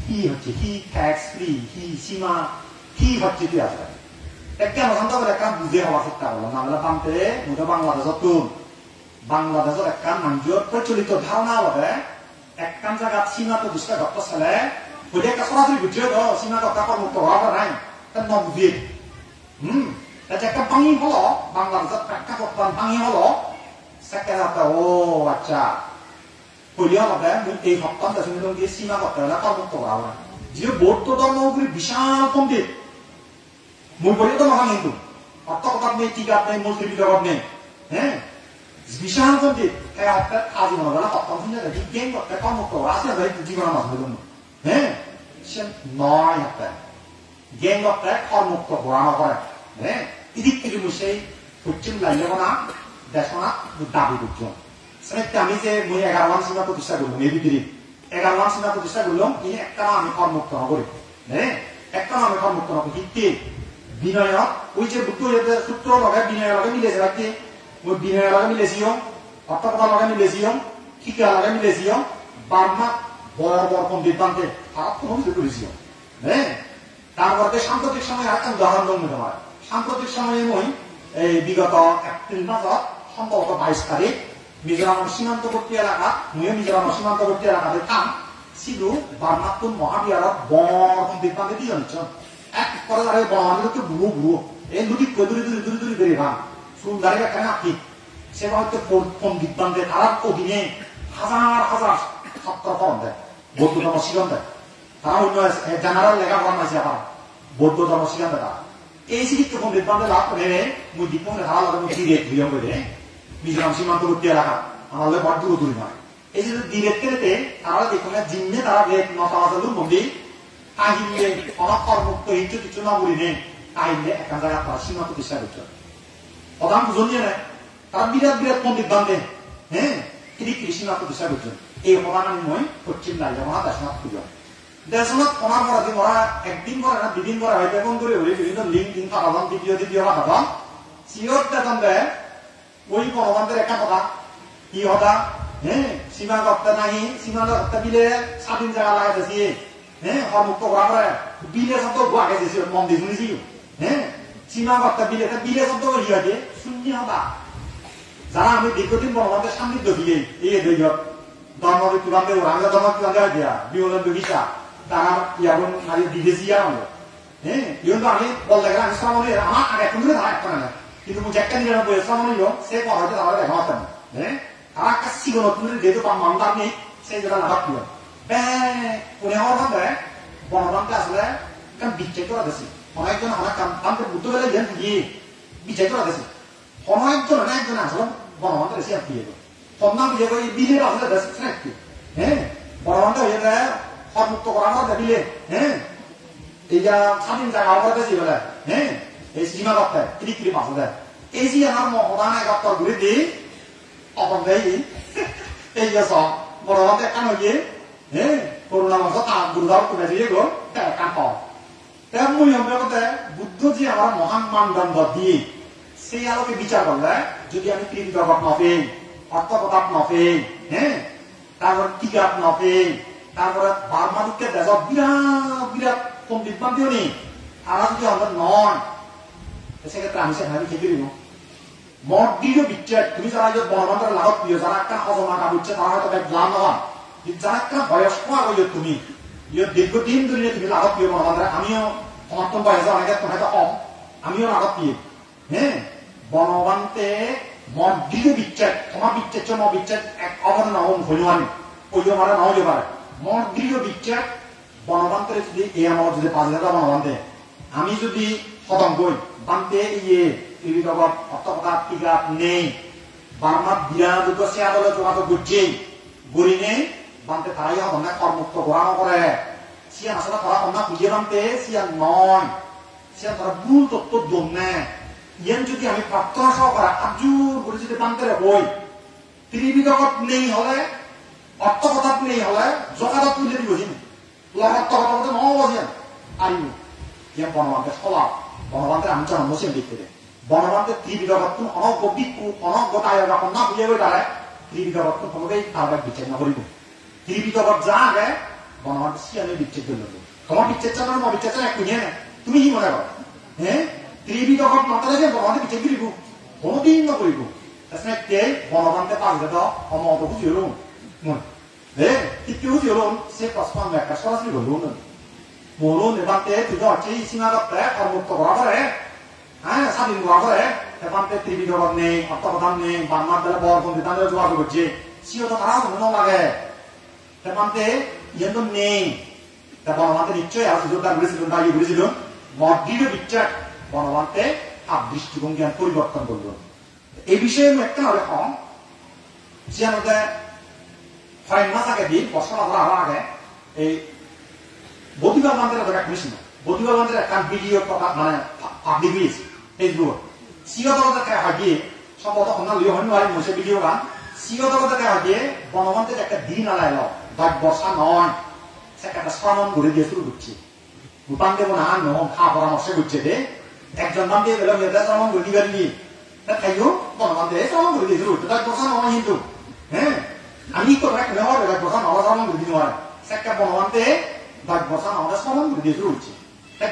কি হচ্ছে কি ট্যাক্স ফ্রি কি সীমা কি হচ্ছে কি আসলে একটা শান্ত করে একটা বুঝে হওয়ার চেষ্টা করলাম নাহলে বানতে মধ্যে বাংলাদেশের একটা মানুষের প্রচলিত ধারণা হবে একখান জায়গা সীমা তো দুষ্টা ডক্টর ছেলে ওইটা একটা সরাসরি বুঝিয়ে তো সীমা কথা কর্মুক্ত হওয়া নাই তার ন বুঝিয়ে একটা বাঙি হলো বাংলাদেশের প্রেক্ষাপট বাঙি হলো সেকেন্ড ও আচ্ছা কইলিও হবে এই সপ্তাহ দিয়ে সীমা করতে হলে কর্মুক্ত করা হয় যে বৌদ্ধ ধর্মগুলি বিশাল পন্ডিত মই বলিও তো নহয় কিন্তু অর্থ কথা নেই টিকা নেই মূর্তি বিজগত নেই হ্যাঁ বিশাল পন্ডিত এই অর্থাৎ আজীবন বেলা সপ্তাহ শুনে দেখি গেম করতে কর্মুক্ত করা আছে জীবনের মাধ্যমে জন্য হ্যাঁ সে নয় একটা গেম করতে কর্মুক্ত করা নকরে হ্যাঁ এদিক থেকে সেই পশ্চিম লাইলে না দেশ না দাবি করছো সেটা আমি যে মই 11 সীমা প্রতিষ্ঠা করলাম এই ভিতরে 11 সীমা প্রতিষ্ঠা করলাম এই একটা আমি কর্মুক্ত নকরি হ্যাঁ একটা আমি কর্মুক্ত নকরি কি বিনয় ওই যে বুদ্ধ সূত্র লগে বিনয় লগে মিলেছে রাখতে ওই বিনয় লগে মিলেছিও অর্থকথা লগে মিলেছিও ঠিকা লগে মিলেছিও বার্মা বড় বড় পন্ডিত বান্ধে খারাপ কোনো কিছু করেছিও হ্যাঁ তারপরে সাম্প্রতিক সময় একটা উদাহরণ দেবো তোমার সাম্প্রতিক সময়ে মই এই বিগত এপ্রিল মাসত সম্ভবত 22 তারিখ মিজোরামের সীমান্তবর্তী এলাকা ময়ও মিজোরামের সীমান্তবর্তী এলাকাতে কাম সিধু বার্মাতুন মহাবিহারত বড় পন্ডিত বান্ধে দিয়ে নিচ্ছ এক করে আর বড় বুড়ো বুড়ো এই দুটি দূরে বেরিয়ে ভান চুল দাঁড়িয়ে এখানে আপনি সে হয়তো পন্ডিত বান্ধে তারা অধীনে হাজার হাজার ছাত্র ফরম দেয় বৌদ্ধ ধর্ম শিখন দেয় তারা অন্য জেনারেল লেখাপড়া নাইছে আবার বৌদ্ধ ধর্ম শিখন দেয় তারা এই শিক্ষিত পন্ডিত বান্ধে লাভ করে মুই দীপ ধারা লাগে মুই দিরে দুইয়ম করে মিজোরাম সীমান্তবর্তী এলাকা আমাদের বড় দূর নয় এই যে দিরেত কেটে তারা দেখুন জিন্নে তারা নতাবাজালুর মন্দির আহিলে অনেক কর্মুক্ত হিংসু কিছু না বলি নেই আহিলে একা জায়গা তারা সীমা প্রতিষ্ঠা করছে প্রধান বুঝন নিয়ে নেয় তারা বিরাট বিরাট পন্ডিত বান্ধে হ্যাঁ কি সীমা প্রতিষ্ঠা করছে এই প্রধান আমি মই পশ্চিম লাইলে মহা দেশনাথ পুজো দেশনাথ ওনার পর দিন ওরা একদিন পরে না দুদিন পরে হয়তো এখন করে হলে বিভিন্ন লিঙ্ক লিঙ্ক পাঠালাম দ্বিতীয় পাঠালাম সিওর দেখান দেয় ওই পরমান্তের একটা কথা কি হতা হ্যাঁ সীমা করতে নাহি সীমা করতে বিলে স্বাধীন জায়গা লাগাইতেছি হ্যাঁ হরমুক্ত করা করে বিলে শব্দ আগে দিয়েছিল মন্দির শুনেছি হ্যাঁ সীমা করতে বিলে শব্দ কি হয়েছে শূন্য হতা যারা আমি দীর্ঘদিন পরমান্তের সান্নিধ্য দিয়ে এই দৈর্ঘ্য ধর্ম তুলান্তে আমরা ধর্ম তুলান্তে দিয়া বিনোদন বিশা তারা ইয়াবন নারী বিদেশি আমরা হ্যাঁ ইয়ন তো আমি বলতে গেলে আমি শ্রমণে আমার আগে তুমি ধারা একটা না কিন্তু মুঝে একটা 99 শ্রমণ সে হয়তো তাহলে দেখা হতাম হ্যাঁ তারা একটা সিগন তুমি যেহেতু মানদার নেই সেই যেটা নাটক প্রিয় কোনে হওয়ার ভাবে বনবানকে আসলে কারণ বিচ্ছেদ করা গেছে অনেকজন অনেক কামকে বুদ্ধ বেলা জ্ঞান দিয়ে বিচ্ছেদ করা গেছে অনেকজন আসলে বনবানকে এসে আপনি কন্যা বিয়ে করে বিলে আসলে দেশ একটু হ্যাঁ বনবানটা হয়ে যায় হরমুক্ত করা হয় বিলে হ্যাঁ এই যা স্বাধীন জায়গা অপরাধ আছে বলে হ্যাঁ এই সীমা করতে কিরি মাছ দেয় এই যে আমার মহদান একাত্তর ঘুরে দিই অপন দেয় এই যে সব বনবানটা একটা হয়ে হ্যাঁ করোনা মাস গুরুদার করে দিয়ে গো কাপ তেমনি আমরা কথা বুদ্ধ যে আমার মহান মানদণ্ড দিয়ে সেই আলোকে বিচার করলে যদি আমি তিন জগৎ নপে অর্থকতাপ নপে হ্যাঁ তারপর টিকাপ নপে তারপরে বার্মাদিককে দেশ বিরাট বিরাট পন্ডিত বান্ধিও নেই তারা যদি আমাদের নয় সেক্ষেত্রে আমি সেখানে খেতে দিব মঠ দিল বিচ্ছেদ তুমি যারা বনবান্ধব লাভত প্রিয় যারা একটা হজমা বুঝছে তারা হয়তো লাভ নয় যারা একটা বয়স্ক হইল তুমি দীর্ঘদিন ধরে তুমি লাভত প্রিয় বনবান্ধব আমিও সমর্থন পাইছে অনেকে হয়তো কম আমিও লাভত প্রিয় হ্যাঁ বনবান্তে মঠ দিল বিচ্ছেদ তোমার বিচ্ছেদ বিচ্ছেদ এক অবর নহম হইলানি ওই মারা নহলে পারে মঠ দিল বিচ্ছেদ বনবান্তের যদি এই আমার যদি 5,000 বনবান্ধে আমি যদি খতম কই বান্তে ইয়ে জগৎ অর্থকথা টিকা নেই বার্মার বিরাট সে আদলে যোগাযোগ করছে গড়ি নেই বানতে তারাই অন্য কর্মুক্ত ঘোরানো করে সিয়ান আসলে তারা অন্য খুঁজে বানতে সিয়ান নয় সিয়ান তারা ভুল তত্ত্ব দম নেয় ইয়ান যদি আমি প্রার্থনা সহকারে আজুর করে যদি বানতে বই ত্রিবিজগৎ নেই হলে অর্থকথা নেই হলে জগাদত তুলে দিব হিন অর্থকথা বলতে নবজিয়ান আরিব ইয়ান বনবান্তে সলাপ বনবান্তে আমি জন্ম বসে দেখতে দেয় বনবান্তে ত্রিবিজগৎ অনজ্ঞ বিক্ষু অনজ্ঞ তাই কন্যা খুঁজে বই তারা ত্রিবিজগৎ কোনোটাই তার বিচ্ছেদ না করিব ত্রিবিজগৎ যা আগে বনবান্তে সিয়ানে বিচ্ছেদ করল তোমার বিচ্ছেদ চান না বিচ্ছেদ চান এক নিয়ে তুমি কি মনে করো হ্যাঁ ত্রিবিজগৎ মাতালে যে বনবান্তে বিচ্ছেদ করিব কোনোদিন না করিব তাছাড়া কে বনবান্তে 5,000 অমত খুঁজি হল হ্যাঁ ঠিক কেউ হল সে প্রশ্ন একটা সরাসরি বলল মরুন এবারতে তুই হচ্ছে সীমাগত কর্মুক্ত করা পারে হ্যাঁ স্বাধীন হওয়ার পরে এখানে ত্রিবিধকত নেই, অর্থকথা নেই, বাংলার দ্বারা বর বন্ধু তাদের যোগাযোগ করছে, সিও তো তারাও মনে লাগে এখানে ইয়ে তো নেই। বনবান্তে নিশ্চয়ই আর সুযোগ ঘুরেছিল না ইয়ে ঘুরেছিল মর্দিত বিচ্ছার বনবান্তে আর দৃষ্টিভঙ্গি পরিবর্তন করল। এই বিষয়ে একটা হলে কম যে আমাদের 6 মাস আগে দিন বর্ষা আরো আগে এই বদিবার বান্ধের একটা মিশন বদিবার বান্ধের একটা ভিডিও মানে পাবলিক হয়েছে ফেসবুক সিও দলতে দেখা গিয়ে সম্ভবত হন্যা লিও হন নয় মসে ভিডিও গান সিও দলতে দেখা গিয়ে বনবান্তের একটা দিন আলাইল বর্ষা নয় একটা শ্রমণ করে দিয়ে শুরু করছে ভূটান দেব না নহম খা পরামর্শ করছে যে একজন নাম দিয়ে গেলাম এটা শ্রমণ করে দিবেন নি তাইও বনবান্তে শ্রমণ করে দিয়ে শুরু করছে তার বর্ষা নয় কিন্তু হ্যাঁ আমি কথা একটা নেওয়ার দাগ বর্ষা নয় শ্রমণ করে দিতে পারে একটা বনবান্তে দাগ বর্ষা নয় শ্রমণ করে দিয়ে শুরু করছে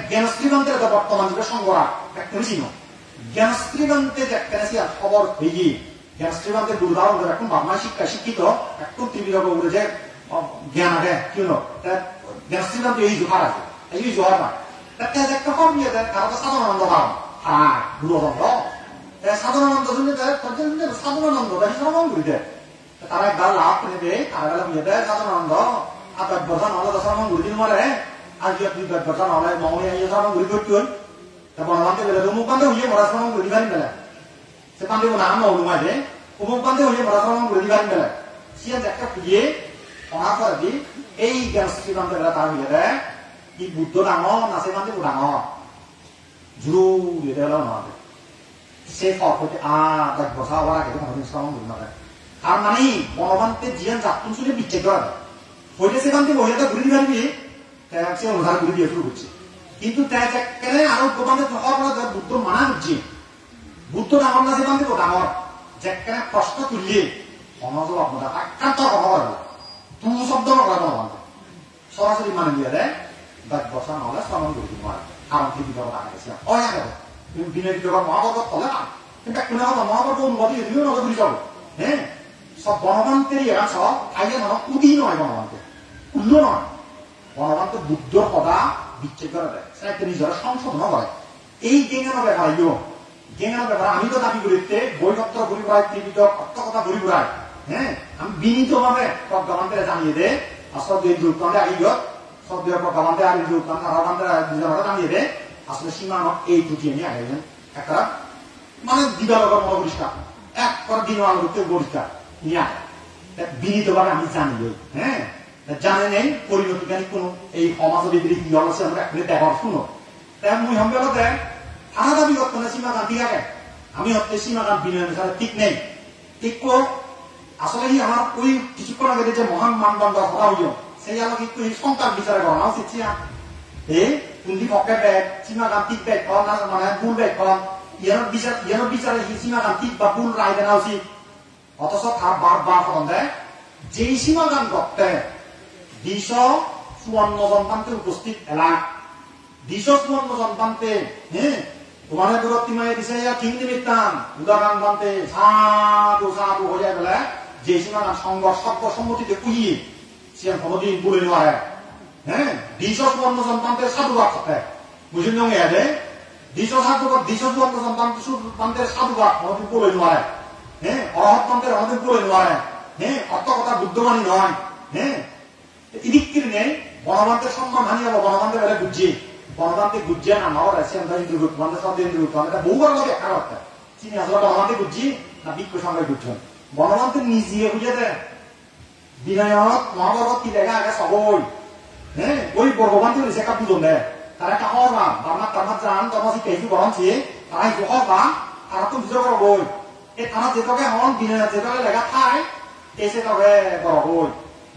জ্ঞানশ্রীকান্তের বর্তমান যুগের সংগরা একটা ছিল জ্ঞানশ্রীকান্তে দেখতে খবর হয়ে জ্ঞানশ্রীকান্তের দুর্দারণ এখন ভাবনা শিক্ষা শিক্ষিত একটু ত্রিবিধক উপরে যে জ্ঞান আছে কিয় জ্ঞানশ্রীকান্ত এই জোহার আছে এই জোহার না তাতে একটা কম নিয়ে দেয় তারা তো সাধারণানন্দ পান হ্যাঁ গুরুদণ্ড সাধারণানন্দ শুনে দেয় সাধারণানন্দ তাই শ্রমণ করে দেয় তারা একবার লাভ করে দেয় তারা গেলাম নিয়ে দেয় সাধারণানন্দ আর 10 বছর নহলে তো শ্রমণ করে দিন মারে আর কি আপনি 10 বছর নহলে মনে এই শ্রমণ করে করতেন তা বনবান্তে বেলে অমুক বান্ধে হইয়ে মরা শ্রমণ করে দিবারিন বেলা সে বান্ধে নাম নহলুমাই দে অমুক বান্ধে হইয়ে মরা শ্রমণ করে দিবারিন বেলা সিয়ান একটা খুঁজিয়ে অনার পরে দি এই জ্ঞানশ্রীকান্তের বেলা তার হইয়ে দেয় কি বুদ্ধ ডাঙর না সে বান্ধে ডাঙর জুরু দিয়ে দেওয়া নয় সে ফল হইতে 10 বছর আবার আগে কোনোদিন শ্রমণ করি না আর মানে বনবান্তে জিয়ান যাত্তুন শুনে বিচ্ছেদ করা হইলে সে বান্ধে মহিলাটা ঘুরে দিবারবি সে অনুধার ঘুরে দিয়ে শুরু করছে কিন্তু তাই কেন আরো গোবান্ধে বুদ্ধ মানা হচ্ছে বুদ্ধ ডাঙর না সে বান্ধে ডাঙর যেখানে প্রশ্ন তুললে সমাজের আপনার আক্রান্ত হওয়ার তু শব্দ নকরা বনবান্তে সরাসরি মানে দিয়ে দেয় 10 বছর নহলে শ্রমণ করে দিব কারণ কি বিধব টাকা গেছে অয়া গেল তুমি বিনয় বিধব মহাভারত হলে না কিন্তু কোনো কথা মহাভারত অনুমতি যদিও নজর ঘুরে যাবো হ্যাঁ সব বনবান্তেরই এরা সব আইয়া ধরো উদি নয় বনবান্তে উল্ল নয় বনবান্তে বুদ্ধর কথা বিচ্ছেদ করে দেয় সে একটা নিজের সংশোধন করে এই গেঙ্গানো ব্যাপার গেঙ্গানো ব্যাপার আমি তো দাবি করিতে বইপত্র ঘুরি বেড়াই ত্রিবিধক অর্থ কথা ঘুরি বেড়াই হ্যাঁ আমি বিনীত ভাবে প্রজ্ঞাবান্তের জানিয়ে দে আসলে দুই দুর্গন্ধে আগিয়ে সদ্য প্রজ্ঞাবান্তে আগে দুর্গন্ধ আরাবান্তে দুজনের জানিয়ে দে আসলে সীমানো এই দুটি নিয়ে আগে একটা মানে দিবালকের মতো পরিষ্কার এক করে দিন আলোকে পরিষ্কার নিয়ে আগে বিনীত ভাবে আমি জানি হ্যাঁ জানে নেই পরিণতি জ্ঞানী কোন এই সমাজ বিবৃতি কি হল আমরা এখন দেখার শুনো তাই মুই সম্পর্ক দেয় আনা দাবি করতো না সীমাকান ঠিক আছে আমি হচ্ছে সীমাকান বিনয় ঠিক নেই ঠিক আসলে আমার ওই কিছুক্ষণ আগে যে মহান মানদণ্ড হওয়া হইল সেই আলোকে একটু সংখ্যার বিচার করা উচিত এই তুমি পকেট ব্যাগ সীমাকান ঠিক ব্যাগ কর না মানে ভুল ব্যাগ কর ইয়ানোর বিচারে সীমাকান ঠিক বা ভুল রায় দেওয়া উচিত অথচ তার বারবার ফলন দেয় যেই সীমাকান করতে 254 জনতান্তে উপস্থিত এলা 254 জনতান্তে হ্যাঁ তোমাদের দূরত্বীমায় দিছে কিং নিমিত্তান উদাহরণ বানতে সাধু সাধু হয়ে যায় বলে যে সীমাকান সংঘর্ষ সর্বসম্মতিতে কুহিয়ে সে কোনদিন বলে নেওয়া হ্যাঁ 254 জনতান্তের সাধুবাদ থাকে বুঝলেন না এদের 254 জনতান্তের সাধুবাদ কোনদিন বলে নেওয়া হ্যাঁ অরহতন্ত্রের কোনদিন বলে নেওয়া হ্যাঁ অর্থ কথা বুদ্ধবাণী নয় হ্যাঁ ইদিকির নেই বনবান্তের সম্মান হানি হবো বনবান্তের বেলা বুঝছি বনবান্তে বুঝছে না নর আছে আমরা ইন্দ্রগুপ্ত বন্ধ সব ইন্দ্রগুপ্ত আমরা বহুবার লোক একটা করতে চিনি আসলে বনবান্তে বুঝছি না বিক্ষ সঙ্গে বুঝছেন বনবান্তে নিজে বুঝে দেয় বিনায়ক মহাভারত কি দেখা আগে সবই হ্যাঁ ওই বর্গবান্তে সে কাপ বুঝন দেয় তারা একটা হরবা বারমাত টারমাত জান তমাসি কেসি বরঞ্চি তারা এই হরবা তারা তো বুঝে বড় বই এই থানা যেটকে হন বিনায়ক যেটকে লেখা খায় এসে তবে বড় বই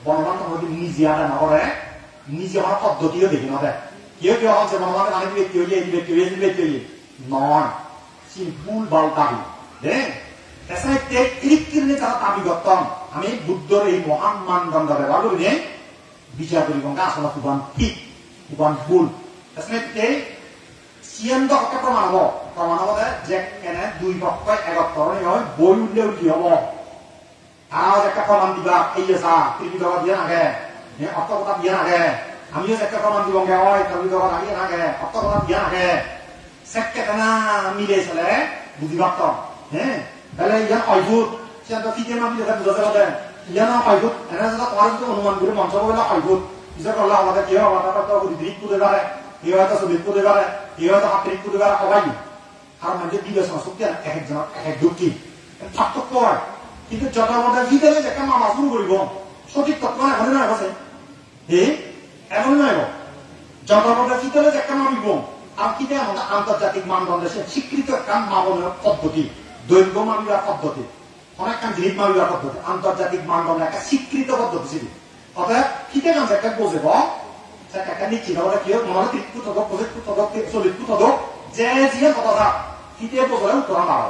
বনবান তোমাদের নিজে আদা না করে নিজে আমার পদ্ধতিও দেখি না দেয় কেউ কেউ হচ্ছে বনবানের গানে দিবে কেউ এই দিবে কেউ এই দিবে কেউ নয় সিম্পুল বাল দাবি হ্যাঁ তাছাড়া ইলিক্কিরনে যারা দাবি করতাম আমি বুদ্ধর এই মহান মানদণ্ড ব্যবহার করি নে বিচার করি গঙ্গা আসলে কুবান ঠিক কুবান ভুল তাছাড়া সিয়ান্ত হকে প্রমাণ হব যে কেনে দুই পক্ষ একত্তরণী হয় বই উঠলেও কি হব আর একটা প্রমাণ দিবা এই যে চা ত্রিবিধক দিয়ে নাগে অর্থ কথা দিয়ে নাগে আমিও একটা প্রমাণ দিব হয় ত্রিবিধক আগে নাগে অর্থ কথা দিয়ে নাগে সেকেন্ডা মিলে চলে বুঝি পারত হ্যাঁ তাহলে ইয়ান অদ্ভুত সে তো ফিতে না মিলে বুঝাতে পারে ইয়ান অদ্ভুত এনে যেটা তোমার যদি অনুমান করে মঞ্চ বলে অদ্ভুত ইসে করলে আমাদের কি হবে আমরা তো দিক করে পারে কি হয়তো সুবিধ করে পারে কি হয়তো হাতরিক করে পারে সবাই আর মানে বিবেচনা শক্তি এক একজন এক এক দুঃখী পার্থক্য হয় কিন্তু জনগণের ভিতরে যে একটা মামা শুরু করিব সঠিক তত্ত্ব এখনই নয় বসে এখনই নয় জনগণের ভিতরে যে একটা মামিব আর কি আমাদের আন্তর্জাতিক মানদণ্ডে স্বীকৃত একটা মামনের পদ্ধতি দৈর্ঘ্য মামিবার পদ্ধতি অনেক জিনিস মামিবার পদ্ধতি আন্তর্জাতিক মানদণ্ডে একটা স্বীকৃত পদ্ধতি ছিল অর্থাৎ কিতে গান একটা বোঝেব একটা নিশ্চিত হবে কি মনে তৃপ্ত তদক প্রজেক্ট তদক চলিত তদক যে জিয়ে কথা কিতে বোঝলে উত্তর মারা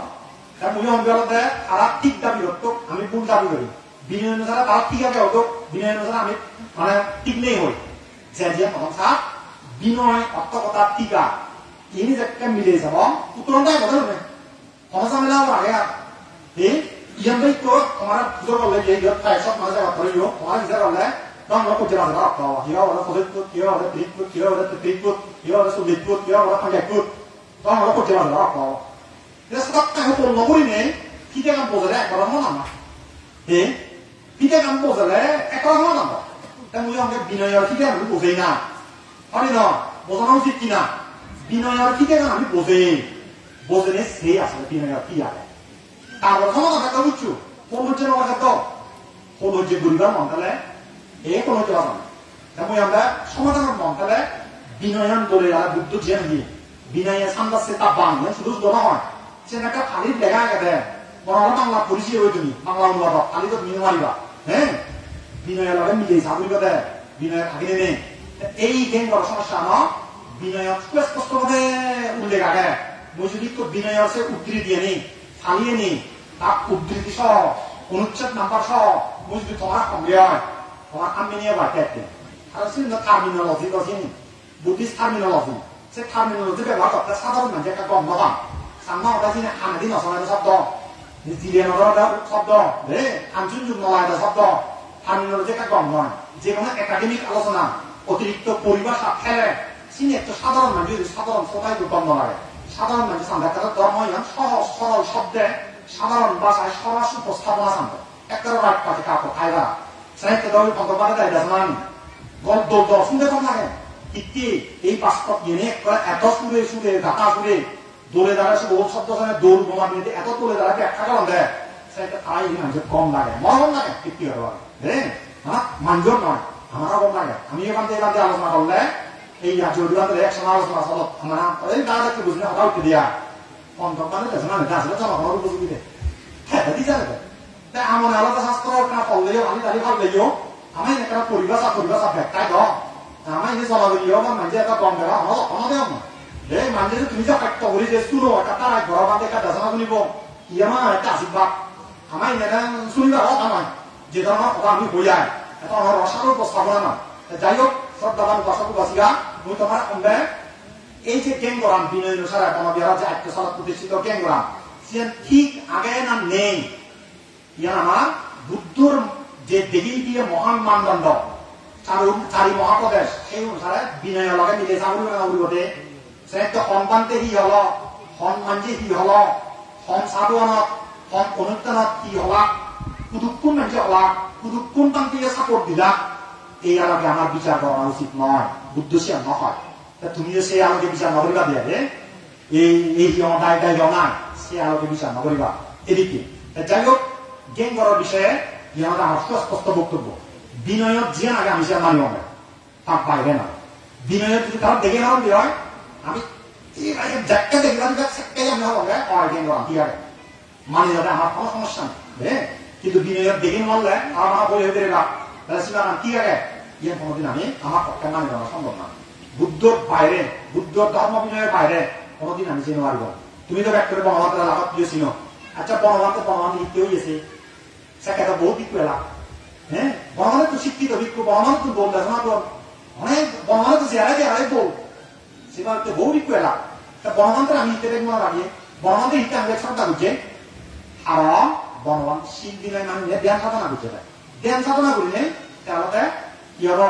তার মূল্য অঞ্চলতে তারা ঠিক দাবি করতো আমি ভুল দাবি করি বিনয় অনুসারে তারা ঠিক আছে হতো বিনয় অনুসারে আমি মানে ঠিক নেই হই যে কথা বিনয় অর্থকতা টিকা তিনি একটা মিলে যাব উত্তরটাই কথা নয় সমস্যা মেলা আগে এই ইয়ান ভাই তো তোমার পুজো করলে এই তাই সব মাঝে কথা হইল তোমার বিচার করলে তখন আমরা করতে পারবো না হিয়া ওরা প্রজেক্ট হিয়া ওরা ট্রিটমেন্ট হিয়া ওরা ট্রিটমেন্ট হিয়া ওরা সুবিধা হিয়া ওরা পাঞ্জাব তখন আমরা করতে পারবো না সেটা পূর্ণ করি নেই ফিতে গান বোঝালে একবার মন আমার ফিতে গান বোঝালে একবার মন আমার তাই মুঝে আমাকে বিনয়ের ফিতে আমি বোঝেই না আমি না বোঝানো উচিত কিনা বিনয়ের ফিতে গান আমি বোঝেনে সে আসলে বিনয়ের কি আগে তারপর সমাধান একটা বুঝছো কোন হচ্ছে না তো কোন হচ্ছে গরিবার মন তাহলে কোন হচ্ছে বাজানো তাই আমরা সমাধানের মন তাহলে বিনয়ন বলে বুদ্ধ জিয়ান দিয়ে বিনয়ের সান্দাসে তা বাংলা শুধু দোনা হয় সে একটা খালির লেখা গেছে বড় বাংলা পরিচয় হয়ে তুমি বাংলা অনুবাদ খালি তো মিলে মারিবা হ্যাঁ বিনয়ের লগে মিলে সাবুরি কথা বিনয়ের থাকিলে নেই এই গেম করার সমস্যা না বিনয়ক সুস্পষ্ট ভাবে উল্লেখ আগে মই যদি তো বিনয়ের সে উদ্ধৃতি দিয়ে নেই ফালিয়ে নেই তার উদ্ধৃতি সহ অনুচ্ছেদ নাম্বার সহ মই যদি তোমার সঙ্গে হয় তোমার আমি নিয়ে বাড়তে একটা আর টার্মিনোলজি কথা বুদ্ধিস্ট টার্মিনোলজি সে টার্মিনোলজি ব্যবহার করতে সাধারণ মানুষ একটা গম নবাম সামনা ওটা যিনি হানাদি নচলাইটা শব্দ জিলিয়ানর শব্দ আঞ্চলিক নলাইটা শব্দ টার্মিনোলজি একটা গম নয় যে কোনো একাডেমিক আলোচনা অতিরিক্ত পরিবার খেলে চিনি একটা সাধারণ মানুষ সাধারণ সবাই গম লাগে সাধারণ মানুষ সামনে একটা ধর্ম সহজ সরল শব্দে সাধারণ ভাষায় সরাস উপস্থাপনা সামনে একটা রাইট পাতে কাপড় খাইবা সাহিত্য দল বন্ধবাদে দেয় দেশমান গল্প দল শুনতে কম লাগে ইতি এই বাস্তব নিয়ে এত সুরে সুরে গাতা সুরে দৌড়ে দাঁড়ায় সে বহু শব্দ দৌড় বোমা দিয়ে এত দৌড়ে দাঁড়ায় ব্যাখ্যা করেন দেয় সেটা তাই মানুষের কম লাগে মরম লাগে তৃপ্তি হবে হ্যাঁ মানুষের নয় আমারও কম লাগে আমি এখান থেকে আলোচনা করলে এই জড়িয়ে একসঙ্গে আলোচনা চলো আমরা এই দাঁড়া একটু বুঝলে হঠাৎ উঠে দিয়া অন্তর্কালে দেশে না আসলে জনগণের উপযোগী হ্যাঁ দিয়ে যাবে তাই আমার আলাদা শাস্ত্র একটা ফললেও আমি তালি ফললেও আমি একটা পরিভাষা ব্যাখ্যায় দাও আমার এই জনগণীয় বা মানুষের একটা কম দেওয়া আমাদের এই মানুষের তুমি যে কাট্য করি যে শুনো একটা তারা ঘর বাঁধে একটা দেশনা শুনিব কি আমার একটা আশীর্বাদ আমার এটা শুনিবার কথা নয় যে ধরনের কথা আমি হয়ে যায় এটা আমার রসার উপস্থাপনা নয় যাই হোক শ্রদ্ধাবান উপাসক উপাসিকা আমি তোমার সঙ্গে এই যে কেঙ্গরাম বিনয় অনুসারে তোমার বিহার যে আত্মসালাত প্রতিষ্ঠিত কেঙ্গরাম সে ঠিক আগে না নেই ইয়ান আমার বুদ্ধর যে দেবী দিয়ে মহান মানদণ্ড চারি মহাপ্রদেশ সেই অনুসারে বিনয় লগে মিলে চাবুরি সে একটা সন্তানতে সি হল সন্মানজি সি হল সন সাধুয়ানত সন অনুত্থানত কি হলা কুদুকুন মানুষ হলা কুদুকুন তান্তিকে সাপোর্ট দিলা এই আলোকে আমার বিচার করা উচিত নয় বুদ্ধ সে নহয় তুমি যে সেই আলোকে বিচার নকরিবা দিয়া এই দায় দায় নাই সে আলোকে বিচার নকরিবা এদিকে যাই হোক জ্ঞান করার বিষয়ে ইহাদের আমার সুস্পষ্ট বক্তব্য বিনয়ত যে আগে আমি সে মানি হবে তার বাইরে না বিনয়ত যদি কারণ দেখে কারণ দিয়ে হয় আমি যাকে দেখলাম সেটাই আমি হবে জ্ঞান করাম কি আগে মানি যাবে আমার কোনো সমস্যা নেই কিন্তু বিনয়ত দেখে মানলে আমার আমার বই হয়ে গেলাম তাহলে সিনেমা কি আগে ইয়ে কোনোদিন আমি আমার পক্ষে মানি দেওয়া সম্ভব না বুদ্ধর বাইরে বুদ্ধর ধর্ম বিনয়ের বাইরে কোনোদিন আমি চিনে পারব তুমি তো ব্যাক করে বনবান্তের এলাকা প্রিয় চিনো আচ্ছা বনবান্ত লিখতে হয়েছে সেটা বহু বিক্ষু এলাকা হ্যাঁ বনবান্ত তো শিক্ষিত বিক্ষু বনবান্ত তো বলতে না তো অনেক বনবান্ত তো জেরাই বল সেটা হচ্ছে বহু বিক্ষু এলাকা তা বনবান্তের আমি হিতে দেখবো আগে বনবান্তের হিতে আমি শ্রদ্ধা করছে আর বনবান্ত শিল বিনয় মানে ধ্যান সাধনা করছে ধ্যান সাধনা করিলে তাহলে কি হলো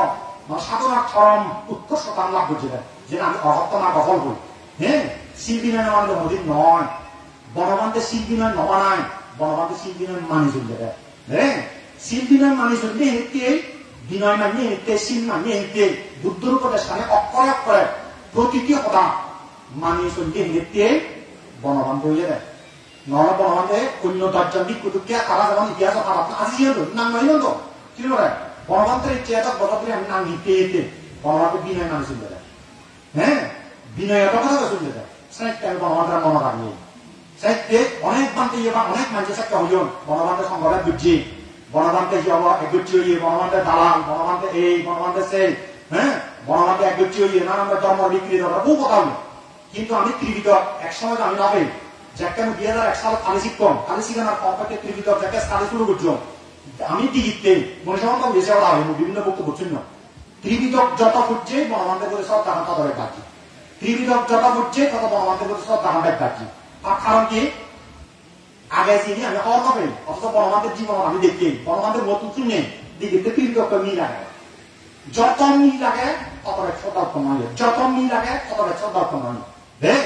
সাধনার চরম উৎকর্ষতা লাভ করছে যে আমি অহত্য না দখল করি হ্যাঁ শিল্পী নয় আমাদের অধিক নয় বনবান্তে শিল্পী নয় নবা নাই বনবান্তে শিল্পী নয় মানি চলতে হ্যাঁ শিল্পী নয় মানি চলতে এতে বিনয় মানি এতে শিল মানি এতে বুদ্ধর উপদেশ মানে অক্ষরে অক্ষরে প্রতিটি কথা মানি চলতে এতে বনবান্ত হয়ে যায় নহলে বনবান্তে অন্য দশজন দিক কুতুকিয়া তারা যেমন ইতিহাস খারাপ আজি নাম নয় তো কি করে বনবান্তের ইতিহাস বছর ধরে আমি নাম নিতে এতে বনবান্তে বিনয় মানি চলতে যায় হ্যাঁ বিনয়তা কথা চলতে যায় সাহিত্য আমি বনবান্তের মনে রাখি সাহিত্যে অনেক বান্তে ইয়ে বা অনেক মানুষের সাথে হইন বনবান্তে সংগ্রহে বুঝছি বনবান্তে কি হবো একগুচ্ছি হইয়ে বনবান্তে দালাল বনবান্তে এই বনবান্তে সেই হ্যাঁ বনবান্তে একগুচ্ছি হইয়ে নানান ধর্ম বিক্রি দরকার বহু কথা হইল কিন্তু আমি ত্রিবিধক একসময় আমি নবে যাকে আমি 2001 সালে খালি শিক্ষম খালি শিখানোর কম্পাকে ত্রিবিধক যাকে খালি শুরু করছো আমি টিকিটতে মনে সময় তো বেশি ওরা হইল বিভিন্ন বক্তব্য করছেন না ত্রিবিধক যত ফুটছে বনবান্তে করে সব টাকা তত বাকি ত্রিবিধক যত ফুটছে তত বনবান্তে করে সব টাকা বাকি আর কারণ কি আগে চিনি আমি খাওয়া হবে অথচ বনবান্তের জীবন আমি দেখি বনবান্তের নতুন শুনে দিকে ত্রিবিধক মিল লাগে যত মিল লাগে তত একশো দর্পণ হয় যত মিল লাগে তত একশো দর্পণ হয় হ্যাঁ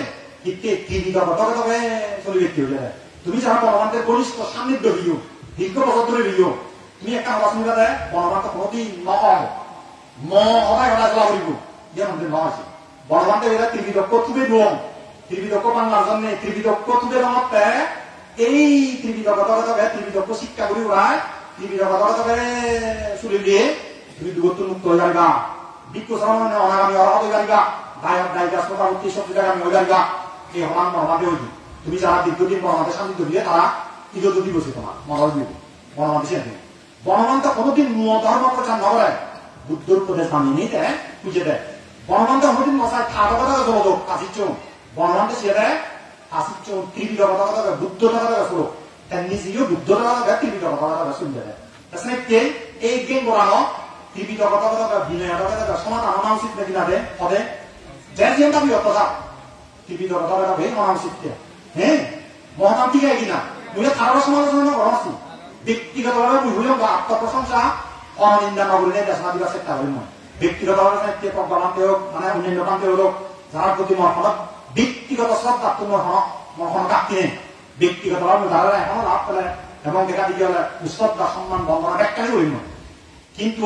ত্রিবিধক তবে তবে চলে ব্যক্তি হয়ে যায় তুমি যারা বনবান্তের ঘনিষ্ঠ সান্নিধ্য হইও দীর্ঘ বছর ধরে হইও তুমি একটা কথা শুনবে দেয় বনবান্ত কোনোদিন নহয় সদায় সদায় চলা করিব যেমন নহয় বনবান্তে এরা ত্রিবিধক তুবে নোম ত্রিবিধক বাংলার জন্য ত্রিবিধক তুবে নমতে এই ত্রিবিধক ত্রিবিধক শিক্ষা করি ওরাই ত্রিবিধক চুরি দিয়ে তুমি দূরত্ব মুক্ত হয়ে যাবে বিক্ষ মানে অনাগামী অরাহ হয়ে যাবে গায়ক গায়িকা শ্রোতাবর্তী শক্তিটাগামী হয়ে যাবে এই সমান বনবান্তে হইবে তুমি যারা দীর্ঘদিন বনবান্তে শান্তি দিয়ে তারা ইজত দিবসে তোমার মরল দিব বনবান্তে সে বনবান্ত কোনোদিন ধর্ম প্রচার নগরে বুদ্ধর উপদেশ মানিয়ে নিতে বুঝে দেয় বনবান্ত কোনোদিন মশায় থাকা কথা জলযোগ কাশিচ্ছ বনবান্ত সে দেয় কাশিচ্ছ ত্রিবিধ কথা বুদ্ধ কথা শুরু তার নিজেও বুদ্ধ কথা ত্রিবিধ কথা শুনতে দেয় তাছাড়া এই গেম করানো ত্রিবিধ কথা বিনয় কথা সমাজ আনা উচিত নাকি না দেয় পদে যে যেন দাবি কথা ত্রিবিধ কথা ভেঙে আনা উচিত হ্যাঁ মহাতাম ঠিক আছে কিনা মুলে খারাপ সমালোচনা করা উচিত ব্যক্তিগতভাবে বুঝলাম আত্মপ্রশংসা অনিন্দা নগরীনে দেশনা দিবার চেষ্টা করি মই ব্যক্তিগতভাবে সাহিত্য প্রজ্ঞাপান্তে হোক মানে অন্যান্য প্রান্তে হোক যার প্রতি মর্ষণত ব্যক্তিগত শ্রদ্ধা মর্ষণ কাটতি নেই ব্যক্তিগতভাবে যারা এখনো লাভ পেলে এবং দেখা দিকে হলে শ্রদ্ধা সম্মান বন্দনা ব্যাখ্যাই করি মই কিন্তু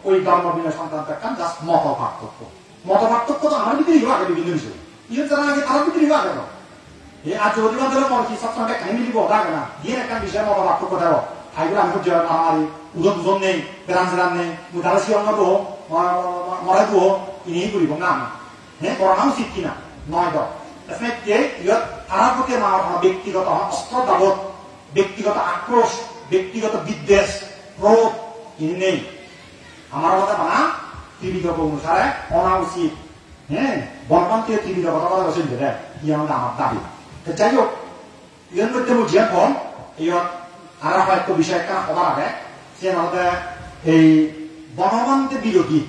ওই ধর্ম বিনয় সংক্রান্ত একটা জাস্ট মত পার্থক্য তো আমার ভিতরে আগে বিভিন্ন বিষয় ইয়ে যারা আগে তার ভিতরে আগে এই আজ অধিবাদ মন কি সবসময় ব্যাখ্যা মিলিব থাকে না দিয়ে একটা বিষয় মত পার্থক্য দেব আইগুলো আমি খুঁজে মারামারি দুজন নেই বেড়ান নেই তারা শিয়ঙ্গ তো মরাই তো ইনি করিব না আমি হ্যাঁ করা উচিত কিনা নয় তো ইয়াত তার প্রতি আমার ব্যক্তিগত অস্ত্র দাবত ব্যক্তিগত আক্রোশ ব্যক্তিগত বিদ্বেষ ক্রোধ ইনি নেই আমার কথা মানা ত্রিবিধক অনুসারে অনা উচিত হ্যাঁ বনবান্তে ত্রিবিধক কথা বলছেন যে ইয়ে আমাদের আমার দাবি যাই হোক ইয়ার মধ্যে বুঝিয়ে কম ইয়াত আর একটা বিষয় একটা হবার আগে সে আমাদের এই বনবান্তে বিরোধী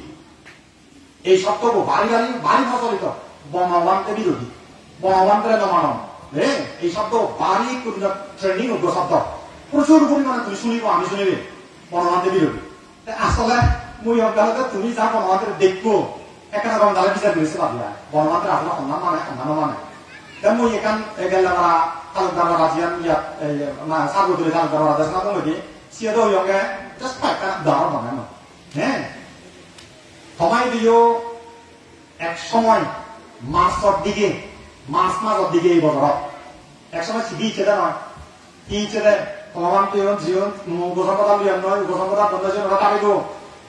এই শব্দ বাড়ি প্রচলিত বনবান্তে বিরোধী বনবান্তের নমানন এই শব্দ বাড়ি ট্রেন্ডিং শব্দ প্রচুর পরিমাণে তুমি শুনিব আমি শুনিবে বনবান্তে বিরোধী আসলে মুই অজ্ঞানতে তুমি যা বনবান্তের দেখবো এখানে রঙালে বিচার করেছে ভাবিয়া বনবান্তের আসলে সন্ধান মানে মুই এখান গেলে আমরা তালুকদার রাজিয়ান ইয়াত সাগরদুলি তালুকদার রাজা না বলে সিয়ে তো ইয়ঙ্গে জাস্ট একটা উদাহরণ বানায় না হ্যাঁ সময় দিও এক সময় মার্চের দিকে মাঝের দিকে এই বছর এক সময় সিবি ইচ্ছে নয় কি ইচ্ছে দেয় ভগবান জীবন উপসম্পদা লিয়ান নয় উপসম্পদা বন্ধন ওরা দাবি দো